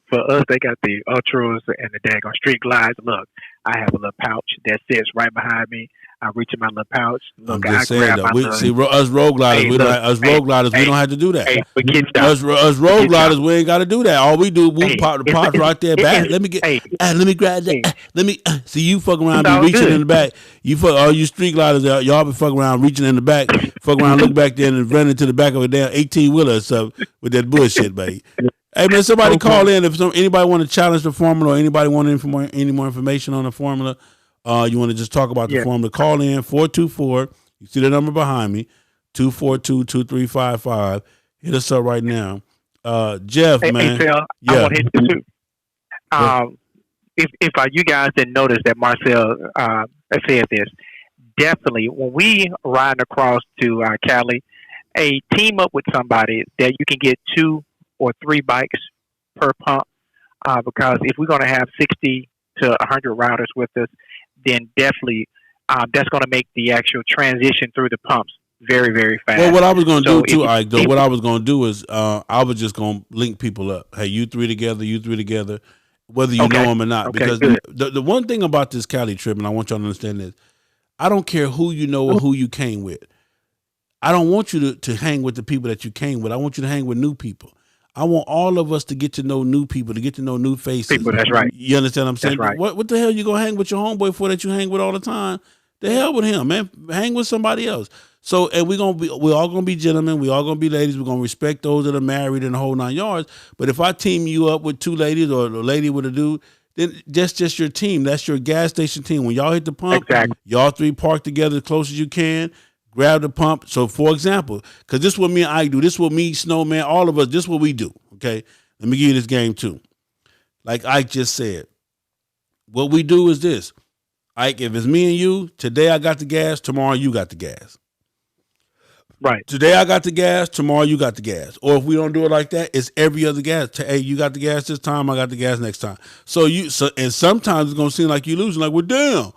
for us, they got the Ultras and the daggone Street Glides. Look, I have a little pouch that sits right behind me. I reach in my little pouch. Look, I'm just saying that. Us road gliders, we don't have to do that. Hey, us road gliders, we ain't got to do that. All we do, we pop the pots right there back. Let me grab that. Let me see you fuck around, be reaching in the back. All you street gliders, y'all be fucking around, reaching in the back, fuck around, look back there and run into the back of a damn 18-wheeler or something with that bullshit, baby. Hey man, somebody call in if anybody want to challenge the formula or anybody want any more information on the formula. You want to just talk about the formula, call in 424. You see the number behind me, 242-2355. Hit us up right now. Jeff, man. Hey, Phil, I want to hit you too. If you guys didn't notice that Marcel said this, definitely when we ride across to Cali, team up with somebody that you can get 2 or 3 bikes per pump, because if we're going to have 60 to 100 riders with us, then definitely that's going to make the actual transition through the pumps very, very fast. Well, what I was going to do too, Ike, though, what I was going to do is I was just going to link people up. Hey, you three together, whether you know them or not. Because the one thing about this Cali trip, and I want y'all to understand this, I don't care who you know or who you came with. I don't want you to hang with the people that you came with. I want you to hang with new people. I want all of us to get to know new people, to get to know new faces. People, that's right. You understand what I'm saying? That's right. What the hell you gonna hang with your homeboy for that you hang with all the time? The hell with him, man. Hang with somebody else. So, and we're all gonna be gentlemen. We all gonna be ladies. We're gonna respect those that are married and the whole 9 yards. But if I team you up with 2 ladies or a lady with a dude, then that's just your team. That's your gas station team. When y'all hit the pump, y'all 3 park together as close as you can. Grab the pump. So, for example, because this is what me and Ike do. This is what me, Snowman, all of us, this is what we do, okay? Let me give you this game, too. Like Ike just said, what we do is this. Ike, if it's me and you, today I got the gas, tomorrow you got the gas. Right. Today I got the gas, tomorrow you got the gas. Or if we don't do it like that, it's every other gas. Hey, you got the gas this time, I got the gas next time. And sometimes it's going to seem like you're losing, like, well, damn.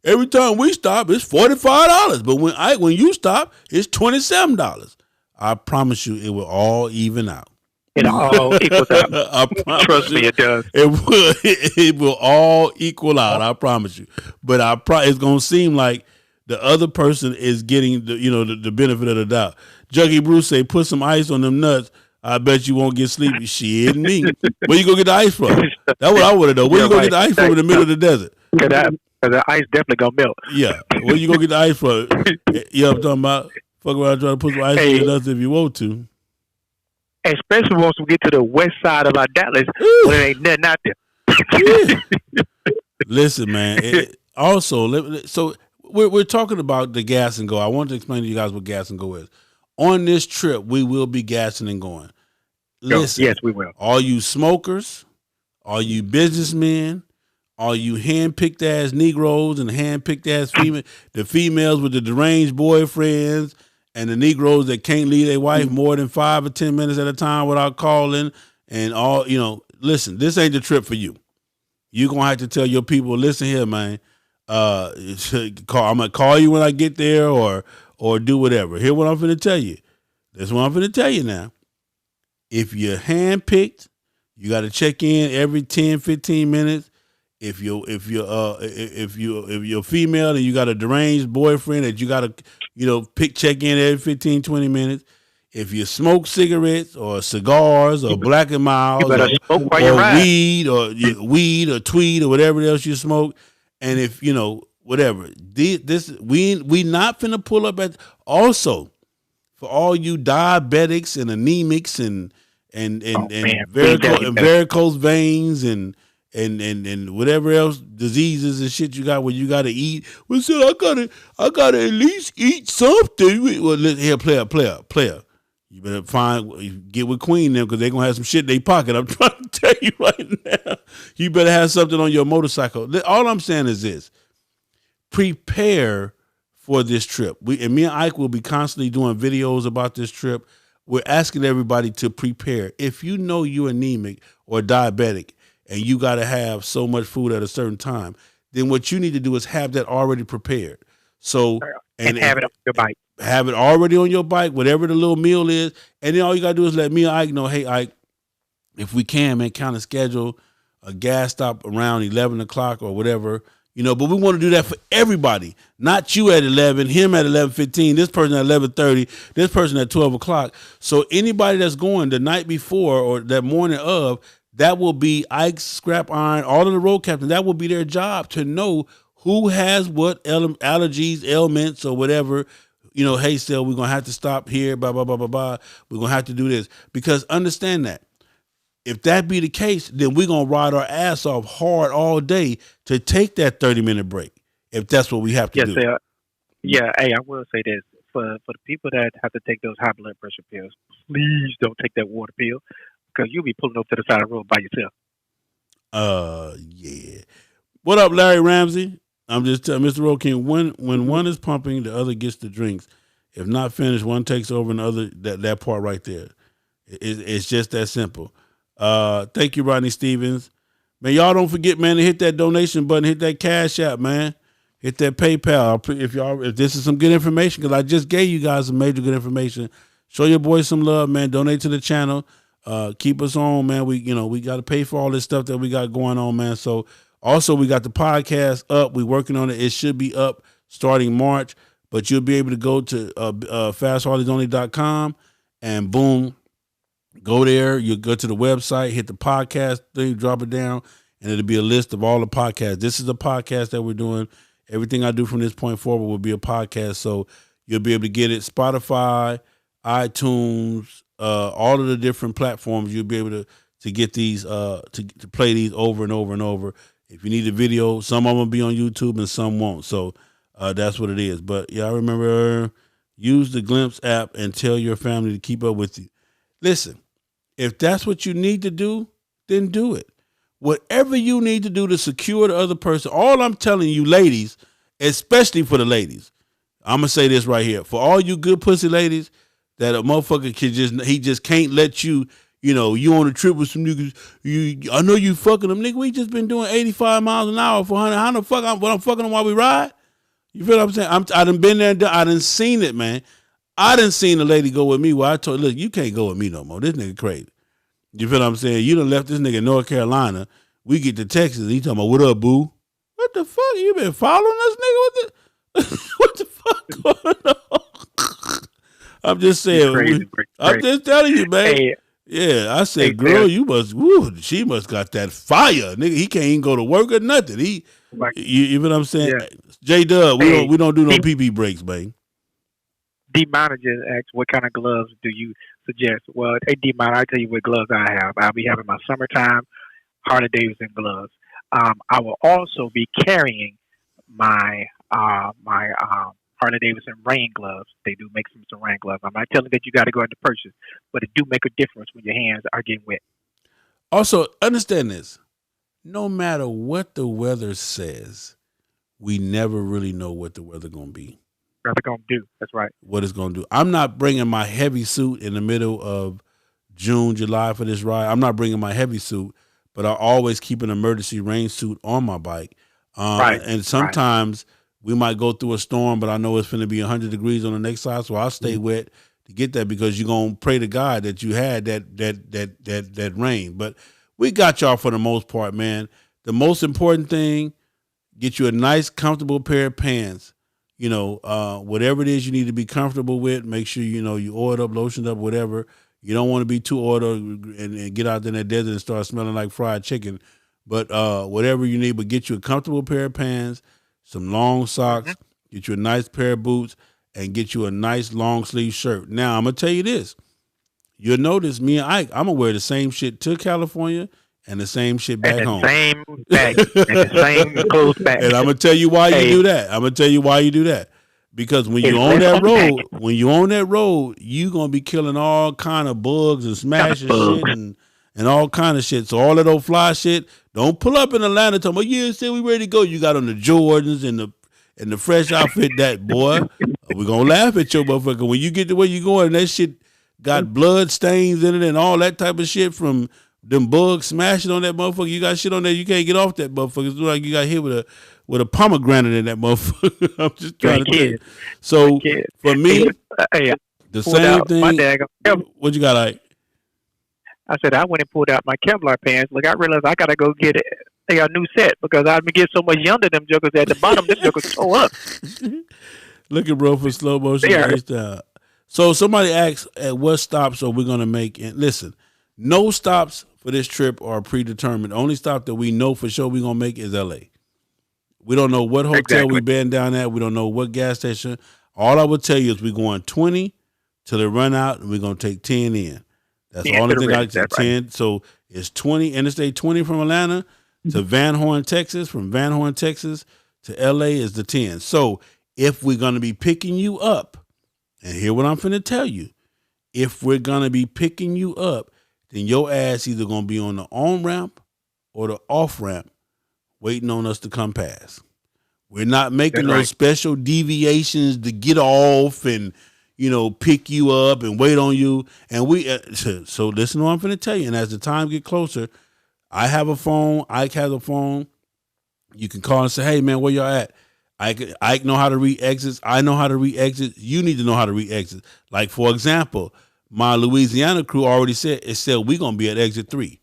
Every time we stop, it's $45. But when you stop, it's $27. I promise you, it will all even out. It all equals out. Trust me, it does. It will all equal out. I promise you. But it's gonna seem like the other person is getting the benefit of the doubt. Juggy Bruce say, put some ice on them nuts. I bet you won't get sleepy. Shit, me. Where you gonna get the ice from? That's what I want to know. Where you gonna get the ice from in the middle of the desert? Because the ice definitely gonna melt. Yeah. Where you gonna get the ice from? You know what I'm talking about? Fuck around trying to put some ice on your nuts if you want to. Especially once we get to the west side of our Dallas, where there ain't nothing out there. Listen, man. So we're talking about the gas and go. I want to explain to you guys what gas and go is. On this trip, we will be gassing and going. Listen, yes, we will. All you smokers, all you businessmen, all you hand-picked ass Negroes and hand-picked ass the females with the deranged boyfriends, and the Negroes that can't leave their wife more than 5 or 10 minutes at a time without calling, and all, listen, this ain't the trip for you. You're going to have to tell your people, listen here, man, I'm going to call you when I get there or do whatever. Here's what I'm finna tell you. That's what I'm finna tell you now. If you're handpicked, you got to check in every 10, 15 minutes. If you're female and you got a deranged boyfriend that you got to check in every 15, 20 minutes. If you smoke cigarettes or cigars or Black and Miles or weed or tweed or whatever else you smoke, and if whatever. We not finna pull up at. Also, for all you diabetics and anemics and varicose veins and whatever else diseases and shit you got where you gotta eat. Well, so I gotta at least eat something. Well, here, player. You better get with Queen them because they're gonna have some shit in their pocket. I'm trying to tell you right now. You better have something on your motorcycle. All I'm saying is this. Prepare for this trip. Me and Ike will be constantly doing videos about this trip. We're asking everybody to prepare. If you know you're anemic or diabetic and you got to have so much food at a certain time, then what you need to do is have that already prepared. So and have it on your bike. Have it already on your bike, whatever the little meal is. And then all you got to do is let me and Ike know, hey, Ike, if we can, man, kind of schedule a gas stop around 11 o'clock or whatever. But we want to do that for everybody, not you at 11, him at 11:15, this person at 11:30, this person at 12 o'clock. So anybody that's going the night before or that morning of, that will be Ike's Scrap Iron, all of the road captains, that will be their job to know who has what allergies, ailments, or whatever. Hey, Sel, we're going to have to stop here, blah, blah, blah, blah, blah. We're going to have to do this. Because understand that. If that be the case, then we're going to ride our ass off hard all day to take that 30-minute break, if that's what we have to do. Sir. Yeah, hey, I will say this. For the people that have to take those high blood pressure pills, please don't take that water pill because you'll be pulling up to the side of the road by yourself. Yeah. What up, Larry Ramsey? I'm just telling Mr. Road King, when one is pumping, the other gets the drinks. If not finished, one takes over and the other, that part right there. It's just that simple. Thank you, Rodney Stevens. Man, y'all don't forget, man, to hit that donation button, hit that Cash App, man. Hit that PayPal. If this is some good information, because I just gave you guys some major good information. Show your boys some love, man. Donate to the channel. Keep us on, man. We got to pay for all this stuff that we got going on, man. So also we got the podcast up. We working on it. It should be up starting March, but you'll be able to go to fastharleysonly.com and boom, go there. You'll go to the website, hit the podcast thing, drop it down, and it'll be a list of all the podcasts. This is a podcast that we're doing. Everything I do from this point forward will be a podcast, so you'll be able to get it. Spotify, iTunes, all of the different platforms. You'll be able to get these to play these over and over and over. If you need a video, some of them will be on YouTube and some won't. So that's what it is. But yeah, I remember use the Glimpse app and tell your family to keep up with you. Listen, if that's what you need to do, then do it. Whatever you need to do to secure the other person, all I'm telling you, ladies, especially for the ladies, I'm going to say this right here. For all you good pussy ladies, that a motherfucker he just can't let you, you on a trip with some niggas, I know you fucking them, nigga, we just been doing 85 miles an hour for 100. How the fuck I'm fucking them while we ride? You feel what I'm saying? I done been there and done, I done seen it, man. I done seen a lady go with me where I told her, look, you can't go with me no more. This nigga crazy. You feel what I'm saying? You done left this nigga in North Carolina. We get to Texas. He talking about, what up, boo? What the fuck? You been following us, nigga? What the I'm just saying. Crazy. I'm just telling you, man. Hey, Yeah, I said, hey, girl, Phil. you must. She must got that fire, nigga. He can't even go to work or nothing. Like, You know what I'm saying? yeah. J Dub, Hey, we don't do no PP breaks, man. D-Minor just asked, what kind of gloves do you suggest? Well, hey, D-Minor, I tell you what gloves I have. I'll be having my summertime Harley Davidson gloves. I will also be carrying my Harley Davidson rain gloves. They do make some rain gloves. I'm not telling you that you got to go into purchase, but it do make a difference when your hands are getting wet. Also, understand this. No matter what the weather says, we never really know what the weather going to be. What they're gonna do. That's right. What it's going to do. I'm not bringing my heavy suit in the middle of June, July for this ride. I'm not bringing my heavy suit, but I always keep an emergency rain suit on my bike. Right. And sometimes we might go through a storm, but I know it's going to be 100 degrees on the next side, so I'll stay wet to get that because you're going to pray to God that you had that rain. But we got y'all for the most part, man. The most important thing, get you a nice, comfortable pair of pants. You know, whatever it is you need to be comfortable with, make sure, you know, you oiled up, lotioned up, whatever. You don't want to be too oiled up and get out there in that desert and start smelling like fried chicken. But whatever you need, but get you a comfortable pair of pants, some long socks, get you a nice pair of boots, and get you a nice long sleeve shirt. Now, I'm going to tell you this. You'll notice me and Ike, I'm going to wear the same shit to California and the same shit back home. Same bag. And the same clothes back. And I'm gonna tell you why you do that. I'm gonna tell you why you do that. Because when you on that road, you gonna be killing all kind of bugs and smashing shit and all kind of shit. So all that old fly shit, don't pull up in Atlanta talking about, yeah, say we ready to go. You got on the Jordans and the fresh outfit, that boy. We're gonna laugh at your motherfucker. When you get to where you going and that shit got blood stains in it and all that type of shit from them bugs smashing on that motherfucker. You got shit on there, you can't get off that motherfucker. It's like you got hit with a pomegranate in that motherfucker. I'm just trying to tell you. So for me, the same thing. What you got, Ike? I said I went and pulled out my Kevlar pants. Look, I realized I gotta go get a new set because I've been getting so much younger them jokers at the bottom. Them jokers toe up. Looking, bro, for slow motion. So somebody asked, at what stops are we gonna make? And listen, no stops for this trip are predetermined. The only stop that we know for sure we're going to make is LA. We don't know what hotel we been down at. We don't know what gas station. All I would tell you is we're going 20 till they run out, and we're going to take 10 in. That's the only thing I can say. 10. Right. So it's 20, Interstate 20 from Atlanta to Van Horn, Texas. From Van Horn, Texas to LA is the 10. So if we're going to be picking you up, and hear what I'm finna tell you, if we're going to be picking you up, then your ass either going to be on the on-ramp or the off-ramp waiting on us to come past. We're not making those special deviations to get off and, you know, pick you up and wait on you. And so listen to what I'm going to tell you. And as the time get closer, I have a phone. Ike has a phone. You can call and say, hey, man, where y'all at? Ike know how to read exits. I know how to read exits. You need to know how to read exits. Like, for example, my Louisiana crew already said we're going to be at exit 3.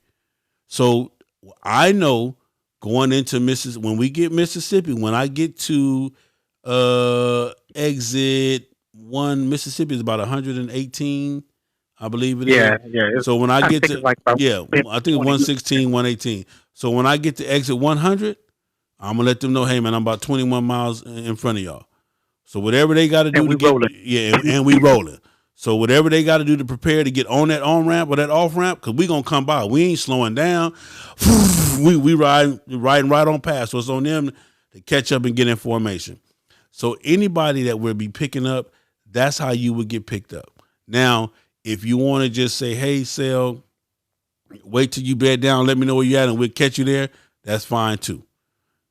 So I know going into Mississippi, when we get Mississippi, when I get to exit 1, Mississippi is about 118, I believe it is. Yeah. So when I get to, I think it's 116, 118. So when I get to exit 100, I'm going to let them know, hey, man, I'm about 21 miles in front of y'all. So whatever they got to do to get, and we rolling. So whatever they got to do to prepare to get on that on-ramp or that off-ramp, because we going to come by. We ain't slowing down. We riding right on past. So it's on them to catch up and get in formation. So anybody that we'll be picking up, that's how you would get picked up. Now, if you want to just say, hey, Sal, wait till you bed down, let me know where you at, and we'll catch you there, that's fine too.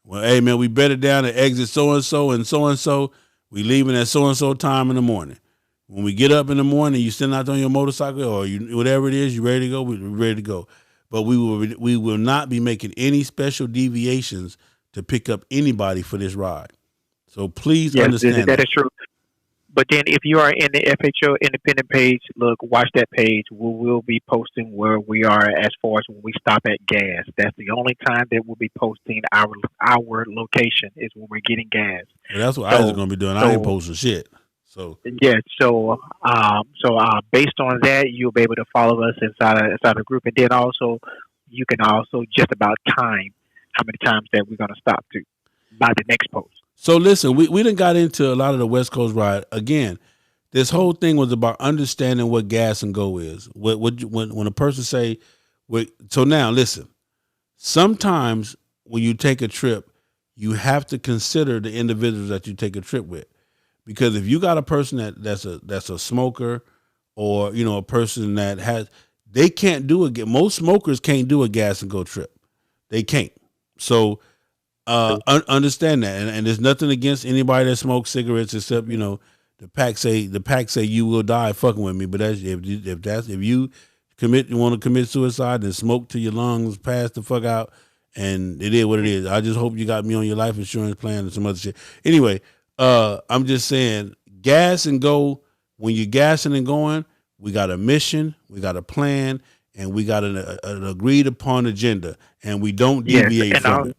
Well, hey, man, we better down to exit so-and-so and so-and-so. We leaving at so-and-so time in the morning. When we get up in the morning, you still out on your motorcycle or whatever it is, you ready to go? We're ready to go. But we will not be making any special deviations to pick up anybody for this ride. So please understand that is true. But then if you are in the FHO independent page, look, watch that page. We will be posting where we are as far as when we stop at gas. That's the only time that we'll be posting our location is when we're getting gas. And that's what I was going to be doing. I ain't posting shit. So yeah, based on that, you'll be able to follow us inside the group, and then also you can also just about time how many times that we're going to stop to by the next post. So listen, we done got into a lot of the West Coast ride. Again, this whole thing was about understanding what gas and go is. When a person say, so now listen, sometimes when you take a trip, you have to consider the individuals that you take a trip with. Because if you got a person that's a smoker, or a person that they can't do it. Most smokers can't do a gas and go trip. They can't. So understand that, and there's nothing against anybody that smokes cigarettes except the pack say you will die fucking with me. But that's if you want to commit suicide, then smoke till your lungs pass the fuck out, and it is what it is. I just hope you got me on your life insurance plan and some other shit. Anyway, I'm just saying, gas and go. When you're gassing and going, we got a mission, we got a plan, and we got an agreed upon agenda, and we don't deviate from it.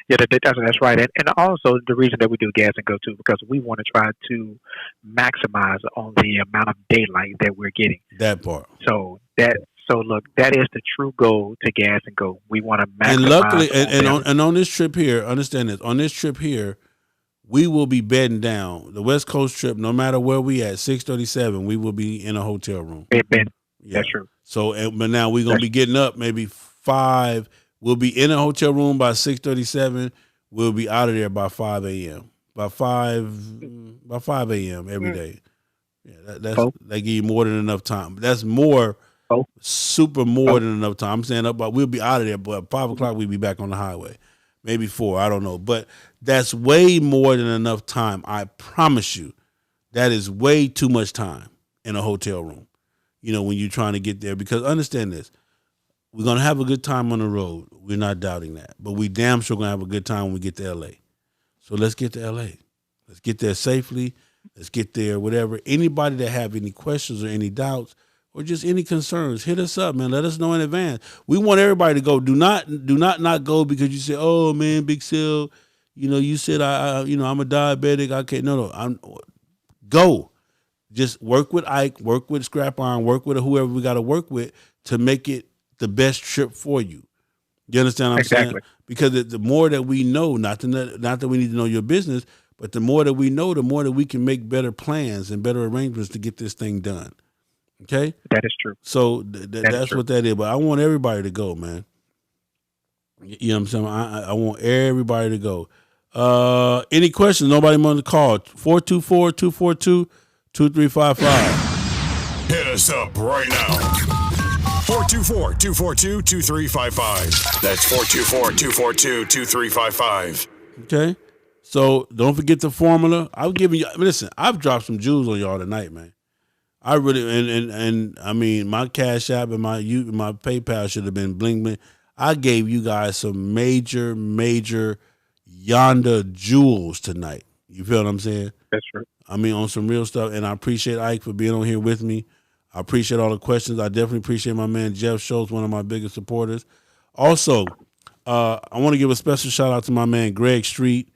Yeah, that's right. And also the reason that we do gas and go too, because we want to try to maximize on the amount of daylight that we're getting. That part. So look, that is the true goal to gas and go. We want to maximize. And luckily, on this trip here, understand this. On this trip here, we will be bedding down. The West Coast trip, no matter where we at, 637, we will be in a hotel room. Yeah. That's true. So, but now we're gonna be getting up maybe 5. We'll be in a hotel room by 6:37. We'll be out of there by 5 a.m. By 5 a.m. every day. Yeah, that give you more than enough time. That's super more than enough time. I'm saying we'll be out of there, but at 5 o'clock we'll be back on the highway. Maybe 4, I don't know. But that's way more than enough time. I promise you, that is way too much time in a hotel room. When you're trying to get there, because understand this. We're going to have a good time on the road. We're not doubting that. But we damn sure going to have a good time when we get to L.A. So let's get to L.A. Let's get there safely. Let's get there, whatever. Anybody that have any questions or any doubts or just any concerns, hit us up, man. Let us know in advance. We want everybody to go. Do not go because you say, oh, man, Big Sil, you said, I'm a diabetic. I can't. No. Go. Just work with Ike, work with Scrap Iron, work with whoever we got to work with to make it the best trip for you. You understand what I'm saying? Because the more that we know, not that we need to know your business, but the more that we know, the more that we can make better plans and better arrangements to get this thing done. Okay? That is true. So that's true. What that is. But I want everybody to go, man. You know what I'm saying? I want everybody to go. Any questions? Nobody on the call. 424-242-2355. Hit us up right now. 424-242-2355. That's 424-242-2355. Okay. So don't forget the formula. I've given you, listen, I've dropped some jewels on y'all tonight, man. I really, and I mean, my Cash App and my PayPal should have been bling bling. I gave you guys some major yonder jewels tonight. You feel what I'm saying? That's true. I mean, on some real stuff. And I appreciate Ike for being on here with me. I appreciate all the questions. I definitely appreciate my man Jeff Schultz, one of my biggest supporters. Also, I want to give a special shout out to my man Greg Street.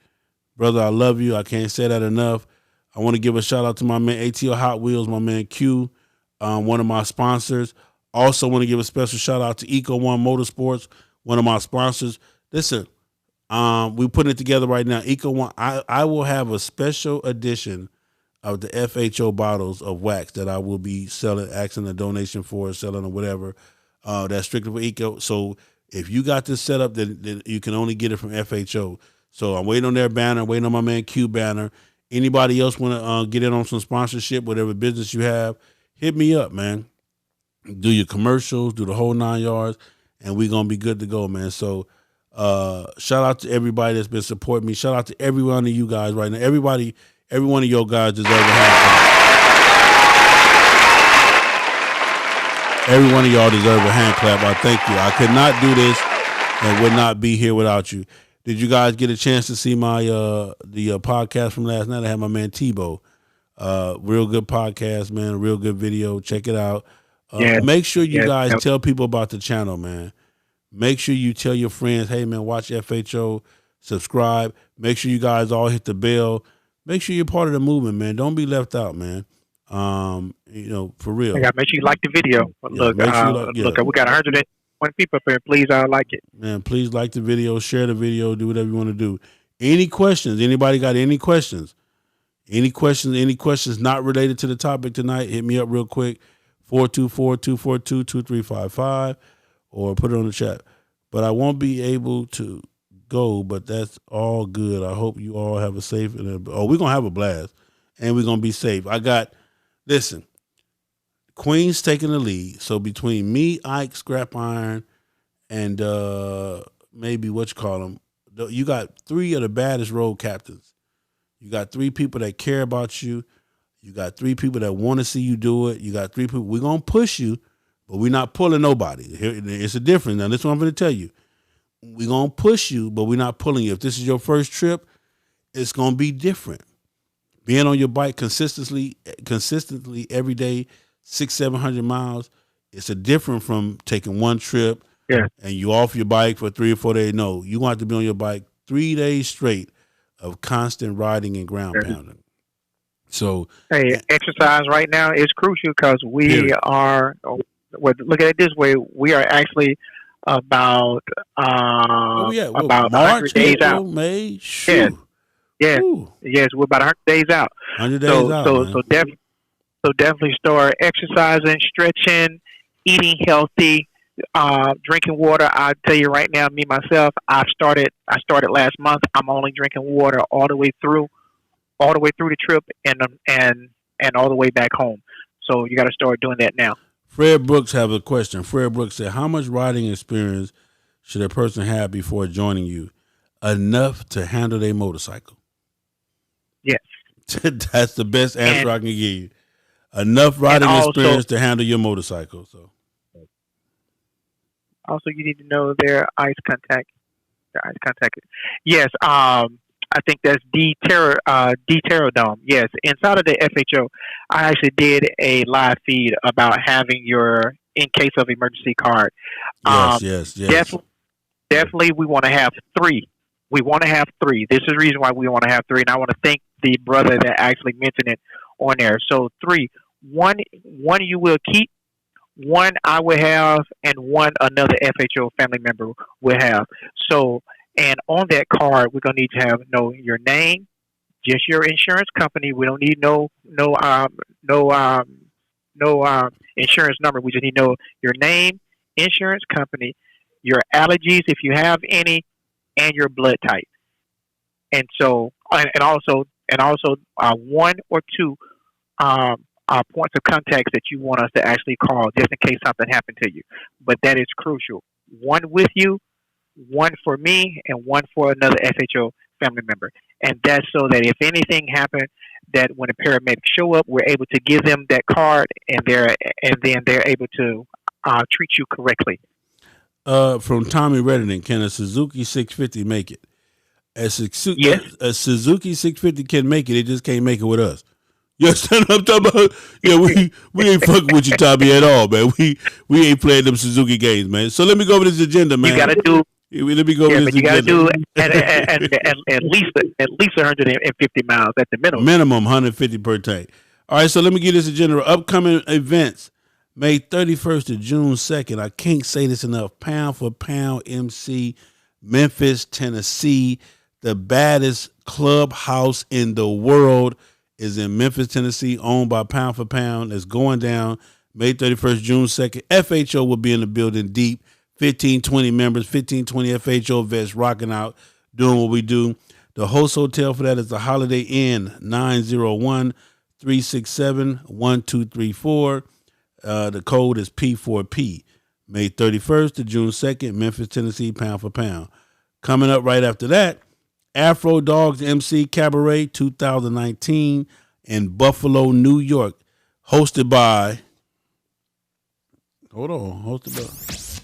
Brother, I love you. I can't say that enough. I want to give a shout out to my man ATL Hot Wheels, my man Q, one of my sponsors. Also want to give a special shout out to Eco One Motorsports, one of my sponsors. Listen, we're putting it together right now. Eco One, I will have a special edition of the FHO bottles of wax that I will be selling, asking a donation for, selling or whatever. That's strictly for Eco. So if you got this set up, then you can only get it from FHO. So I'm waiting on their banner, waiting on my man Q banner. Anybody else want to get in on some sponsorship, whatever business you have, hit me up, man. Do your commercials, do the whole 9 yards, and we're going to be good to go, man. So shout out to everybody that's been supporting me. Shout out to every one of you guys right now. Every one of your guys deserve a hand clap. Every one of y'all deserve a hand clap. I thank you. I could not do this and would not be here without you. Did you guys get a chance to see my the podcast from last night? I had my man Tebow Real good podcast, man. A real good video. Check it out. Yeah. Make sure you Yeah. guys tell people about the channel, man. Make sure you tell your friends, hey, man, watch FHO, subscribe. Make sure you guys all hit the bell. Make sure you're part of the movement, man. Don't be left out, man. For real. Make sure you like the video. Look, we got 101 people up here. Please, like it. Man, please like the video, share the video, do whatever you want to do. Any questions? Anybody got any questions? Any questions not related to the topic tonight? Hit me up real quick. 424-242-2355 or put it on the chat. But I won't be able to go, but that's all good. I hope you all have a safe we're going to have a blast and we're going to be safe. Listen, Queen's taking the lead. So between me, Ike, Scrap Iron, and maybe you got 3 of the baddest road captains. You got 3 people that care about you. You got 3 people that want to see you do it. You got 3 people. We're going to push you, but we're not pulling nobody. It's a difference. Now, this is what I'm going to tell you. We're going to push you, but we're not pulling you. If this is your first trip, it's going to be different. Being on your bike consistently every day, 600-700 miles, it's a different from taking one trip and you off your bike for 3 or 4 days. No, you want to be on your bike 3 days straight of constant riding and ground pounding. So, exercise right now is crucial because we are. Look at it this way: we are actually about March, 100 days April, out. May. Shoot. Yes, we're about 100 days out. 100 days out. So definitely start exercising, stretching, eating healthy, drinking water. I'll tell you right now, me myself, I started last month. I'm only drinking water all the way through the trip and all the way back home. So you got to start doing that now. Fred Brooks have a question. Fred Brooks said, how much riding experience should a person have before joining you? Enough to handle their motorcycle. Yes. That's the best answer I can give you. Enough riding experience to handle your motorcycle. So. Also, you need to know their ice contact. Yes. I think that's D-Terradome. Yes. Inside of the FHO, I actually did a live feed about having your in case of emergency card. Yes. Definitely we want to have 3. We want to have 3. This is the reason why we want to have 3. And I want to thank the brother that actually mentioned it on there. So 3, one you will keep, 1 I will have, and 1 another FHO family member will have. So, and on that card, we're gonna need to know your name, just your insurance company. We don't need no insurance number. We just need to know your name, insurance company, your allergies if you have any, and your blood type. And so, and also 1 or 2 points of contacts that you want us to actually call just in case something happened to you. But that is crucial. 1 with you, 1 for me, and 1 for another FHO family member. And that's so that if anything happened, that when the paramedics show up, we're able to give them that card, and then they're able to treat you correctly. From Tommy Reddington, can a Suzuki 650 make it? A Suzuki 650 can make it. It just can't make it with us. You understand what I'm talking about? Yeah, we ain't fucking with you, Tommy, at all, man. We ain't playing them Suzuki games, man. So let me go over this agenda, man. You got to do. Let me go over this agenda. You got to do at least 150 miles at the minimum. Minimum 150 per tank. All right, so let me get this agenda. Upcoming events. May 31st to June 2nd. I can't say this enough. Pound for Pound MC, Memphis, Tennessee. The baddest clubhouse in the world is in Memphis, Tennessee, owned by Pound for Pound. It's going down May 31st, June 2nd. FHO will be in the building deep. 15, 20 members, 15, 20 FHO vets rocking out, doing what we do. The host hotel for that is the Holiday Inn, 901-367-1234. The code is P4P. May 31st to June 2nd, Memphis, Tennessee, Pound for Pound. Coming up right after that, Afro Dogs MC Cabaret 2019 in Buffalo, New York, hosted by.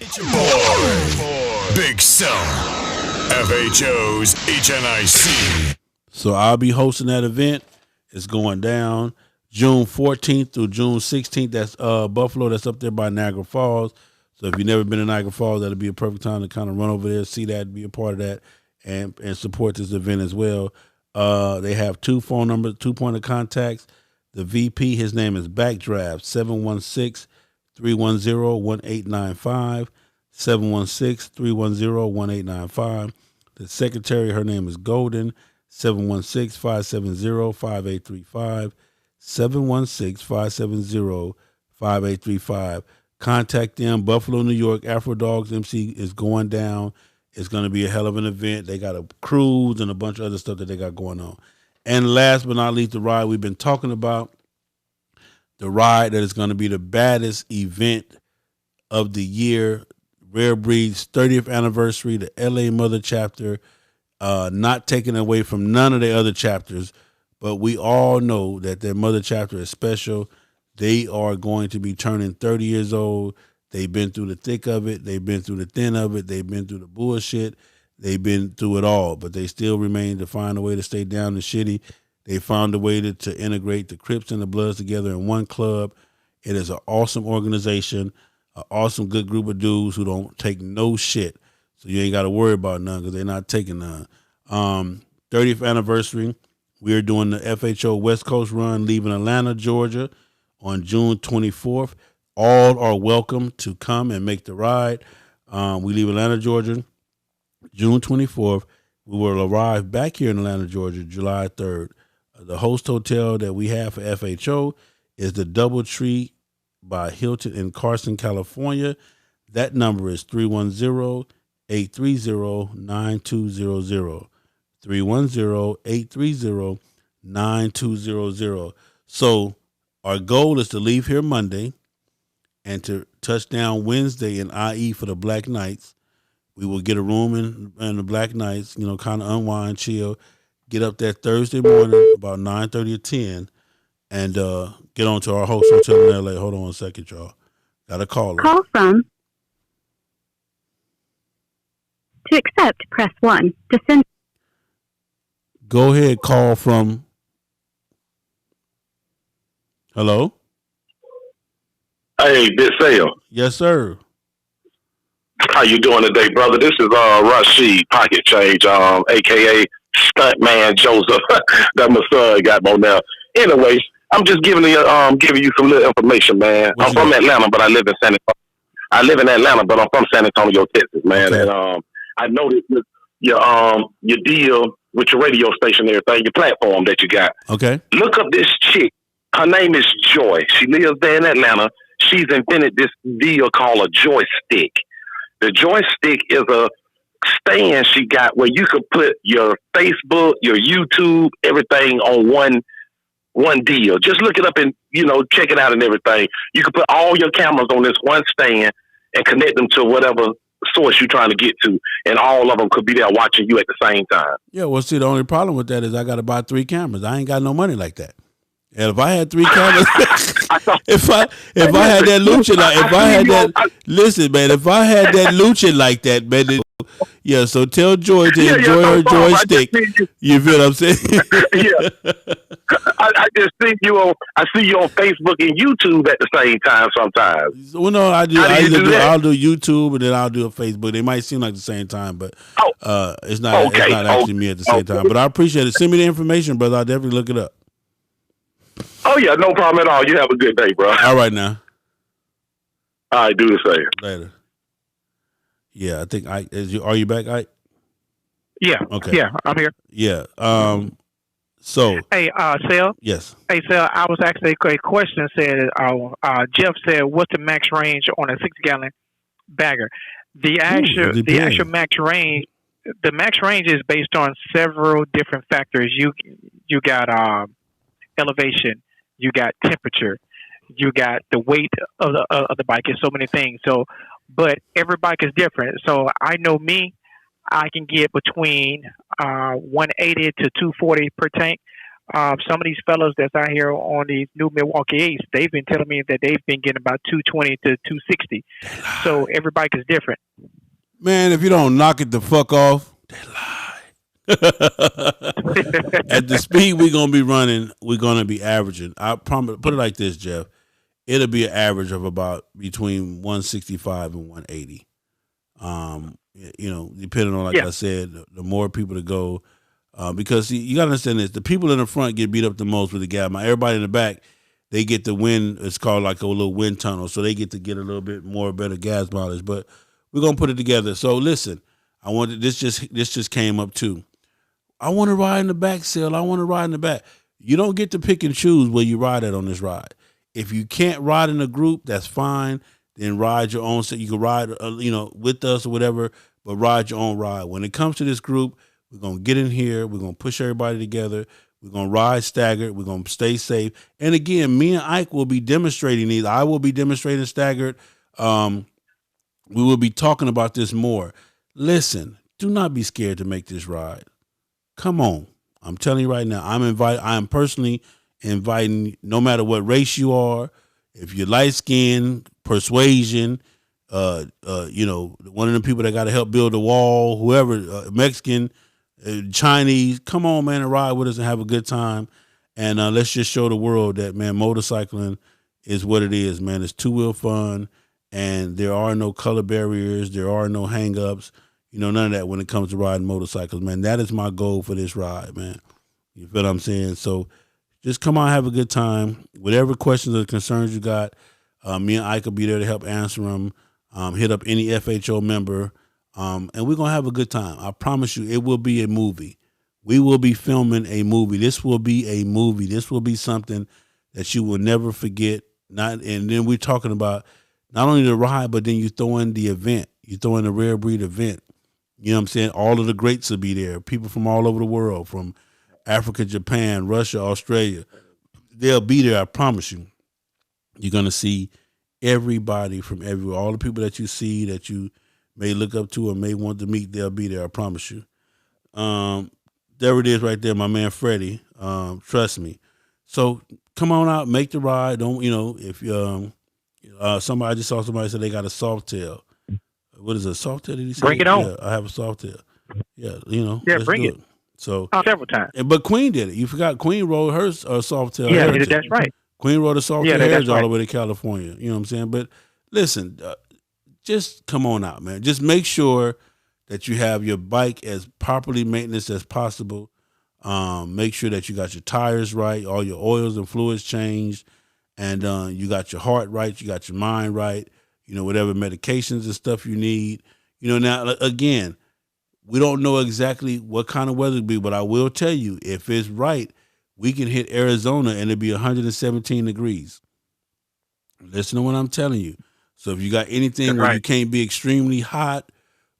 It's your boy, Big Cell, FHO'S HNIC. So I'll be hosting that event. is going down. June 14th through June 16th, that's Buffalo. That's up there by Niagara Falls. So if you've never been to Niagara Falls, that'll be a perfect time to kind of run over there, see that, be a part of that, and support this event as well. They have 2 phone numbers, 2 point of contacts. The VP, his name is Backdraft, 716-310-1895, 716-310-1895. The secretary, her name is Golden, 716-570-5835, 716-570-5835. Contact them. Buffalo, New York, Afro Dogs MC is going down. It's going to be a hell of an event. They got a cruise and a bunch of other stuff that they got going on. And last but not least, the ride we've been talking about, the ride that is going to be the baddest event of the year, Rare Breed's 30th anniversary, the LA Mother Chapter, not taken away from none of the other chapters, but we all know that their Mother Chapter is special. They are going to be turning 30 years old. They've been through the thick of it. They've been through the thin of it. They've been through the bullshit. They've been through it all, but they still remain to find a way to stay down and shitty. They found a way to integrate the Crips and the Bloods together in one club. It is an awesome organization, an awesome good group of dudes who don't take no shit. So you ain't got to worry about none because they're not taking none. 30th anniversary, we're doing the FHO West Coast run, leaving Atlanta, Georgia on June 24th. All are welcome to come and make the ride. We leave Atlanta, Georgia, June 24th. We will arrive back here in Atlanta, Georgia, July 3rd. The host hotel that we have for FHO is the DoubleTree by Hilton in Carson, California. That number is 310-830-9200. 310-830-9200. So our goal is to leave here Monday and to touch down Wednesday in IE for the Black Knights. We will get a room in the Black Knights, kind of unwind, chill, get up that Thursday morning about 9:30 or 10 and get on to our host hotel in LA. Hold on a second, y'all. Got a caller. Call from. To accept, press 1. To send. Go ahead, call from. Hello? Hey, Big Sale. Yes, sir. How you doing today, brother? This is Rashid Pocket Change, aka Stuntman Joseph. That my son got on now. Anyways, I'm just giving you some little information, man. I'm from Atlanta, but I live in San Antonio. I live in Atlanta, but I'm from San Antonio, Texas, man. Okay. And I noticed your deal with your radio station and everything, your platform that you got. Okay. Look up this chick. Her name is Joy. She lives there in Atlanta. She's invented this deal called a joystick. The joystick is a stand she got where you could put your Facebook, your YouTube, everything on one deal. Just look it up and, check it out and everything. You can put all your cameras on this one stand and connect them to whatever source you're trying to get to. And all of them could be there watching you at the same time. Yeah, well, see, the only problem with that is I got to buy 3 cameras. I ain't got no money like that. And if I had 3 cameras, if I had that lucha, listen, man, if I had that lucha like that, man, yeah. So tell Joy to enjoy her joystick. You feel what I'm saying? Yeah. I just see you on Facebook and YouTube at the same time sometimes. Well, no, I'll do YouTube and then I'll do a Facebook. They might seem like the same time, but it's not. Okay. It's not actually me at the same time. But I appreciate it. Send me the information, brother. I'll definitely look it up. Oh, yeah, no problem at all. You have a good day, bro. All right, now. All right, do the same. Later. Yeah, I think are you back, Ike? Yeah. Okay. Yeah, I'm here. Yeah. So. Hey, Sal. Yes. Hey, Sal, I was actually a question. Said Jeff said, "What's the max range on a 6-gallon bagger?" The actual max range. The max range is based on several different factors. You got elevation, you got temperature, you got the weight of the bike, and so many things. So, but every bike is different. So I know me, I can get between 180 to 240 per tank. Some of these fellows that's out here on these new Milwaukee 8s, they've been telling me that they've been getting about 220 to 260. So every bike is different. Man, if you don't knock it the fuck off, they lie. At the speed we're gonna be running, we're gonna be averaging. I promise. Put it like this, Jeff. It'll be an average of about between 165 and 180. Depending on, like I said, the more people to go, because you got to understand this: the people in the front get beat up the most with the gas. Everybody in the back, they get the wind. It's called like a little wind tunnel, so they get to get a little bit more better gas mileage. But we're gonna put it together. So listen, I wanted this just came up too. I want to ride in the back, Sil. I want to ride in the back. You don't get to pick and choose where you ride at on this ride. If you can't ride in a group, that's fine. Then ride your own. So you can ride, with us or whatever, but ride your own ride. When it comes to this group, we're gonna get in here. We're gonna push everybody together. We're gonna ride staggered. We're gonna stay safe. And again, me and Ike will be demonstrating these. I will be demonstrating staggered. We will be talking about this more. Listen, do not be scared to make this ride. Come on. I'm telling you right now, I am personally inviting, no matter what race you are, if you're light skinned, persuasion, one of the people that got to help build the wall, whoever, Mexican, Chinese, come on, man, and ride with us and have a good time. And let's just show the world that, man, motorcycling is what it is, man. It's two-wheel fun, and there are no color barriers. There are no hang-ups. None of that when it comes to riding motorcycles, man. That is my goal for this ride, man. You feel what I'm saying? So just come on, have a good time. Whatever questions or concerns you got, me and Ike will be there to help answer them. Hit up any FHO member, and we're going to have a good time. I promise you, it will be a movie. We will be filming a movie. This will be a movie. This will be something that you will never forget. And then we're talking about not only the ride, but then you throw in the event. You throw in the rare breed event. You know what I'm saying? All of the greats will be there. People from all over the world, from Africa, Japan, Russia, Australia. They'll be there, I promise you. You're going to see everybody from everywhere. All the people that you see that you may look up to or may want to meet, they'll be there, I promise you. There it is right there, my man Freddie. Trust me. So come on out, make the ride. Don't, if somebody, I just saw somebody say they got a soft tail. What is a soft tail? Did he say? Bring it on. Yeah, I have a soft tail. Yeah, Yeah, bring it. So several times. But Queen did it. You forgot Queen rode her soft tail. Yeah, heritage. that's right. Queen rode a soft tail heritage all right. the way to California. You know what I'm saying? But listen, just come on out, man. Just make sure that you have your bike as properly maintained as possible. Make sure that you got your tires right, all your oils and fluids changed, and you got your heart right, you got your mind right. Whatever medications and stuff you need. Now, again, we don't know exactly what kind of weather it'll be, but I will tell you, if it's right, we can hit Arizona and it'll be 117 degrees. Listen to what I'm telling you. So if you got anything where you can't be extremely hot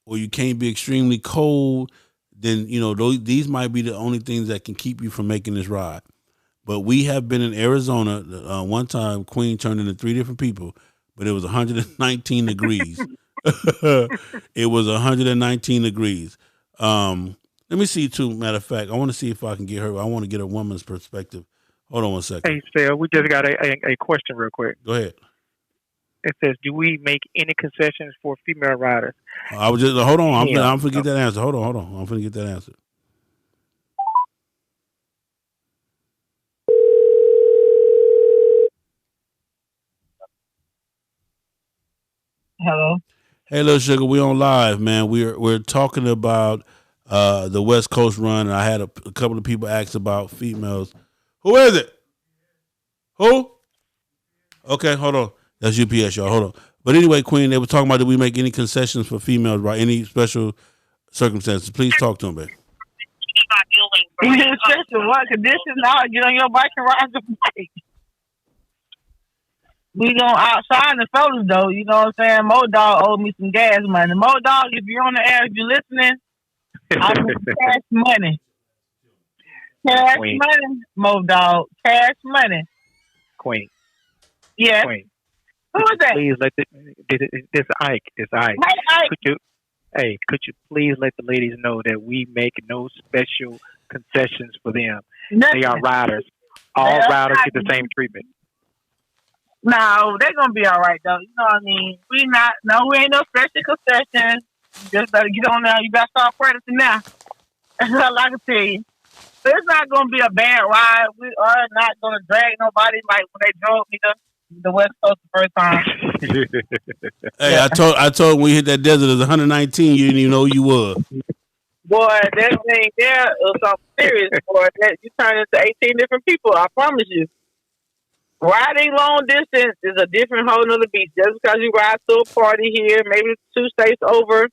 or you can't be extremely cold, then, these might be the only things that can keep you from making this ride. But we have been in Arizona. One time, Queen turned into 3 different people, but it was 119 degrees. It was 119 degrees. Let me see, too. Matter of fact, I want to see if I can get her. I want to get a woman's perspective. Hold on one second. Hey, Phil, we just got a question real quick. Go ahead. It says, do we make any concessions for female riders? I was just, hold on. I'm going to get that answer. Hold on. I'm going to get that answer. Hello. Hey, little sugar, we on live, man. We're talking about the West Coast run, and I had a couple of people ask about females. Who is it? Who? Okay, hold on. That's UPS, y'all. Hold on. But anyway, Queen, they were talking about, do we make any concessions for females by any special circumstances? Please talk to them, babe. Special what conditions? Now get on your bike and ride the bike. We gonna outside the photos though, you know what I'm saying? Mo Dog owed me some gas money. Mo Dog, if you're on the air, if you're listening, I want cash money. Cash Queen. money, Mo Dog. Cash money. Queen. Yeah. Queen. Who is that? Please let this Ike. This Ike. Hey, Ike. Could you please let the ladies know that we make no special concessions for them? Nothing. They are riders. All riders get the same treatment. No, they're gonna be all right though. You know what I mean? We ain't no special concessions. You just better get on there. You better start practicing now. That's all I can tell you. It's not going to be a bad ride. We are not going to drag nobody like when they drove me to the West Coast the first time. Hey, I told when we hit that desert, it was 119. You didn't even know who you was. Boy, that thing there is something serious. Boy, that you turn into 18 different people. I promise you. Riding long distance is a different whole nother beast. Just because you ride to a party here, maybe 2 states over,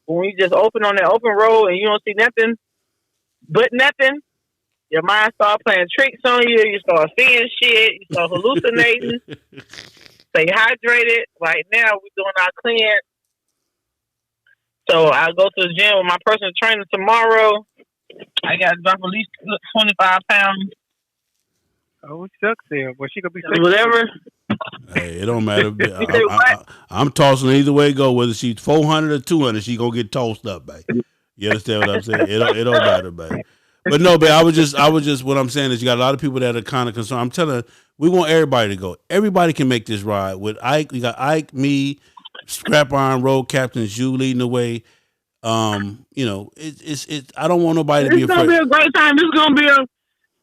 when you just open on that open road and you don't see nothing but nothing, your mind start playing tricks on you. You start seeing shit. You start hallucinating. Stay hydrated. Right now, we're doing our clean. So I go to the gym with my personal trainer tomorrow. I got to drop at least 25 pounds. Oh, it sucks there. Well, she gonna be sick. Whatever. Hey, it don't matter. I'm tossing either way it go. Whether she's 400 or 200, she gonna get tossed up, babe. You understand what I'm saying? It don't matter, babe. But no, babe. I was just. What I'm saying is, you got a lot of people that are kind of concerned. I'm telling you, we want everybody to go. Everybody can make this ride. With Ike, we got Ike, me, Scrap Iron Road Captains, you leading the way. You know, it's. I don't want nobody to be afraid. It's gonna be a great time. It's gonna be a.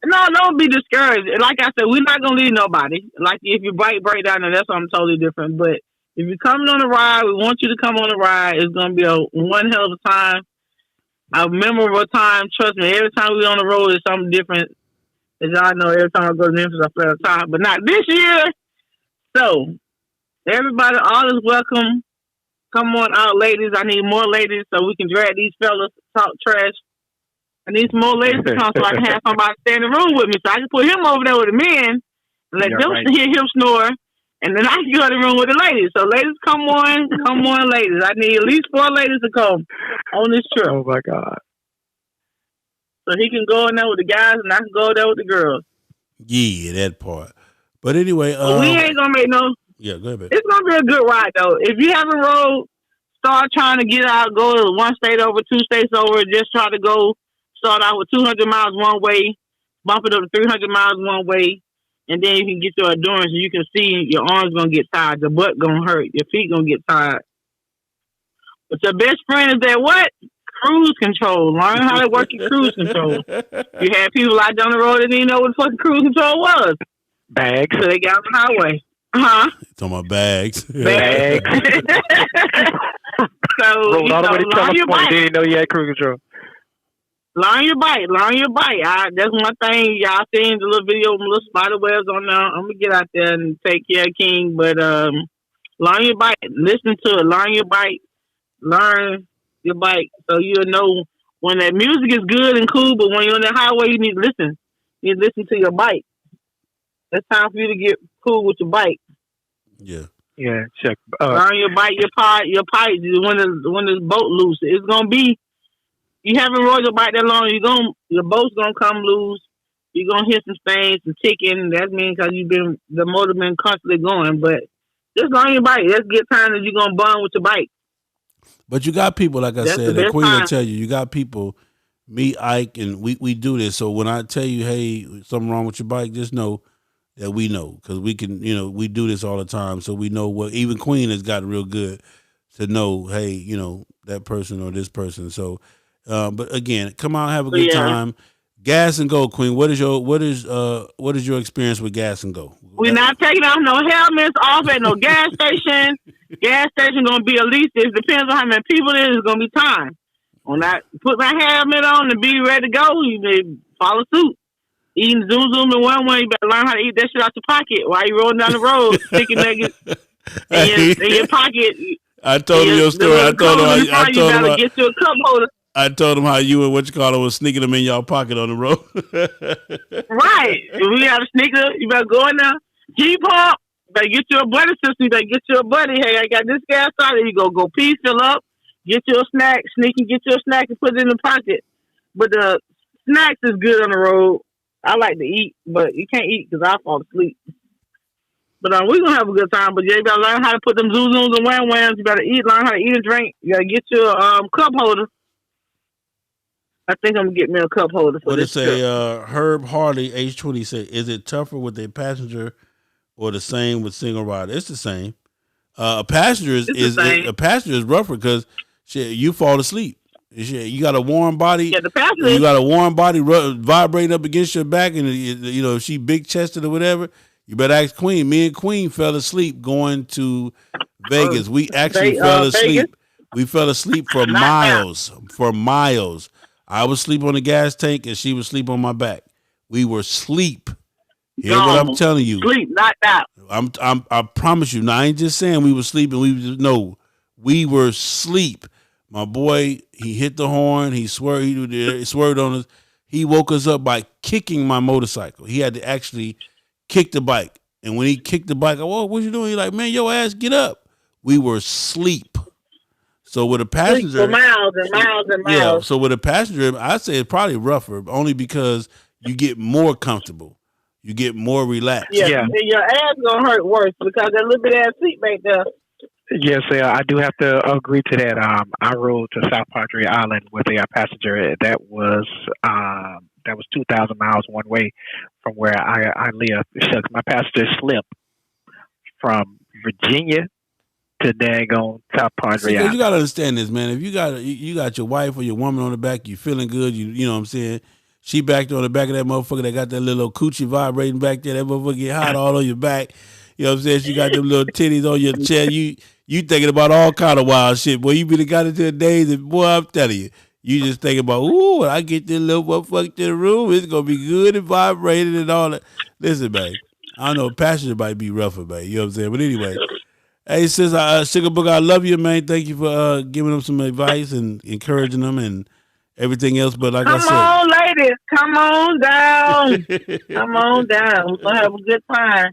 No, don't be discouraged. Like I said, we're not gonna leave nobody. Like if your bike break down, then that's something totally different. But if you're coming on the ride, we want you to come on the ride. It's gonna be a one hell of a time, a memorable time. Trust me, every time we on the road, it's something different. As y'all know, every time I go to Memphis, I play a time, but not this year. So everybody, all is welcome. Come on out, ladies. I need more ladies so we can drag these fellas talk trash. I need some more ladies to come so I can have somebody stay in the room with me. So I can put him over there with the men and let them hear him snore. And then I can go in the room with the ladies. So ladies, come on, ladies. I need at least 4 ladies to come on this trip. Oh, my God. So he can go in there with the guys and I can go there with the girls. Yeah, that part. But anyway. We ain't going to make no. Yeah, go ahead. It's going to be a good ride, though. If you haven't rode, start trying to get out, go to 1 state over, 2 states over, just try to go. Start out with 200 miles one way, bump it up to 300 miles one way, and then you can get your endurance and you can see your arms going to get tired, your butt going to hurt, your feet going to get tired. But your best friend is that what? Cruise control. Learn how to work your cruise control. You had people out down the road that didn't even know what fucking cruise control was. Bags. So they got on the highway. Uh-huh. Talking about bags. Bags. So, rolled all the way to California, didn't know you had cruise control. Learn your bike. That's one thing. Y'all seen the little video with little spider webs on there. I'm going to get out there and take care of King. But learn your bike. Listen to it. Learn your bike. Learn your bike. So you'll know when that music is good and cool, but when you're on the highway, you need to listen. You need to listen to your bike. It's time for you to get cool with your bike. Yeah. Yeah, check. Learn your bike, your pipe. When the boat loose, it's going to be. You haven't rode your bike that long, your boat's gonna come loose. You're gonna hear some things, some ticking. That means because the motor been constantly going. But just on your bike, that's good time that you're gonna bond with your bike. But you got people, like I said, the Queen will tell you. You got people, me, Ike, and we do this. So when I tell you, hey, something wrong with your bike, just know that we know because we can, we do this all the time. So we know what. Even Queen has gotten real good to know, hey, that person or this person. So. But again, come out, have a good time. Gas and Go, Queen. What is your experience with Gas and Go? We're not taking off no helmets off at no gas station. Gas station gonna be at least. It depends on how many people there is. It's gonna be time. When I put my helmet on and be ready to go, you may follow suit. Eating zoom in one way, you better learn how to eat that shit out your pocket while you rolling down the road, sticky nuggets in your pocket. I told him your story. I told him. Get you a cup holder. I told him how you and was sneaking them in your pocket on the road. Right. We got a sneaker. You better go in there. G-pump. You better get you a buddy system. You better get you a buddy. Hey, I got this gas started. You go pee, fill up, get you a snack, sneak and get you a snack and put it in the pocket. But the snacks is good on the road. I like to eat, but you can't eat because I fall asleep. But we're going to have a good time. But you better learn how to put them zoom-zooms and wham-whams. You better learn how to eat and drink. You got to get you a cup holder. I think I'm going to get me a cup holder for this trip. Herb Harley, age 20, said, is it tougher with a passenger or the same with single rider? It's the same. A passenger is rougher because you fall asleep. You got a warm body. Yeah, the passenger. You got a warm body vibrating up against your back, and you know if she big chested or whatever. You better ask Queen. Me and Queen fell asleep going to Vegas. We actually fell asleep. Vegas? We fell asleep for miles. For miles. I was asleep on the gas tank, and she was asleep on my back. We were asleep. Hear what I'm telling you. Sleep, knocked out. I promise you. Now I ain't just saying we were sleeping. We were asleep. My boy, he hit the horn. He swerved on us. He woke us up by kicking my motorcycle. He had to actually kick the bike. And when he kicked the bike, I said, what you doing? He's like, man, your ass, get up. We were asleep. So with a passenger, for miles and miles and miles. Yeah. So with a passenger, I say it's probably rougher, only because you get more comfortable, you get more relaxed. Yeah. And your ass gonna hurt worse because that little bit of that seat back there. Yes, I do have to agree to that. I rode to South Padre Island with a passenger. That was 2,000 miles one way from where I live. Shucks, my passenger slipped from Virginia to daggone South Padre Island. You gotta understand this, man. If you got your wife or your woman on the back, you feeling good. You know what I'm saying. She back on the back of that motherfucker that got that little coochie vibrating back there. That motherfucker get hot all on your back. You know what I'm saying? She got them little titties on your chest. You thinking about all kind of wild shit. Boy, you been got into the days, and boy, I'm telling you, you just thinking about, ooh, when I get this little motherfucker to the room, it's gonna be good and vibrating and all that. Listen, man, I don't know, passenger might be rougher, man. You know what I'm saying? But anyway, hey, sis, Sugar Book, I love you, man. Thank you for giving them some advice and encouraging them and everything else. But like I said, come on, ladies, come on down, come on down. We're gonna have a good time.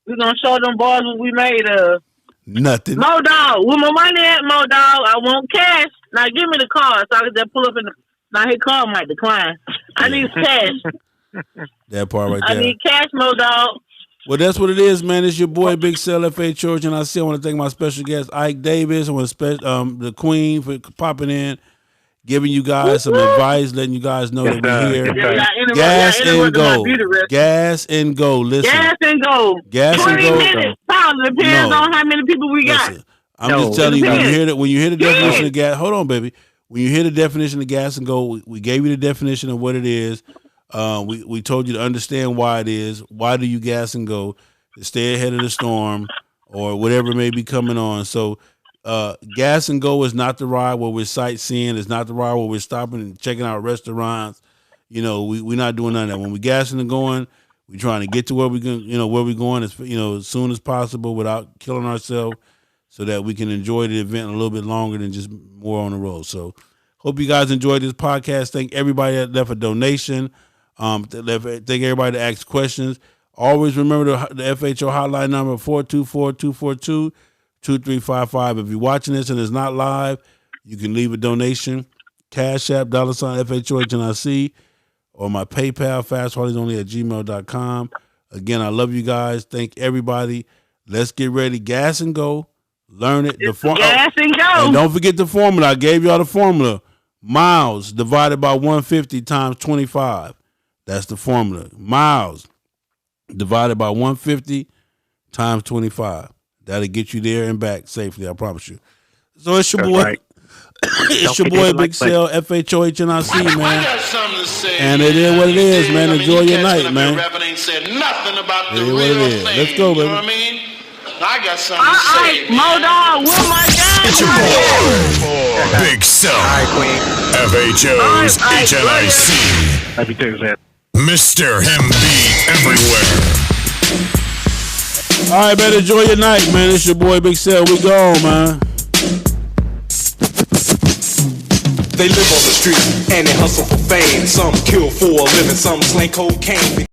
We're gonna show them boys what we made of. Nothing. Mo Dog, with my money at Mo Dog, I want cash. Now give me the card so I can just pull up in the. Now his card might decline. I need cash. That part right there. I need cash, Mo Dog. Well, that's what it is, man. It's your boy Big Cell FHO'S, and I want to thank my special guest Ike Davis. I want to the Queen for popping in, giving you guys some advice, letting you guys know that we're here. Gas and go. Gas and go. Listen. Gas and go. Gas and go. 20 minutes. Probably depends on how many people we got. Listen, I'm just telling you, when you hear the definition of gas, hold on, baby. When you hear the definition of gas and go, we gave you the definition of what it is. We told you to understand why it is. Why do you gas and go? To stay ahead of the storm or whatever may be coming on. So gas and go is not the ride where we're sightseeing. It's not the ride where we're stopping and checking out restaurants. You know, we're not doing none of that. When we're gassing and going, we're trying to get to where we're going as soon as possible without killing ourselves, so that we can enjoy the event a little bit longer than just more on the road. So hope you guys enjoyed this podcast. Thank everybody that left a donation. Thank everybody that asked questions. Always remember the FHO hotline number, 424-242-2355. If you're watching this and it's not live, you can leave a donation. Cash App, $FHOHNIC, or my PayPal, fastharley'sonly@gmail.com. Again, I love you guys. Thank everybody. Let's get ready. Gas and go. Learn it. Gas and go. And don't forget the formula. I gave y'all the formula. Miles divided by 150 times 25. That's the formula. Miles divided by 150 times 25. That'll get you there and back safely, I promise you. So it's your boy. Right. It's your boy Big Cell, FHO'S, man. And it is what it is, man. Enjoy your night, man. Ain't said nothing about the real thing. Let's go, baby. You know what I mean? I got something to say. Mo Dog, with my guy. It's your boy, Big Cell. FHO'S, HNIC. Let me do that. Mr. Hembeat everywhere. All right, man. Enjoy your night, man. It's your boy Big Cell. We gone, man. They live on the street and they hustle for fame. Some kill for a living, some slang cocaine.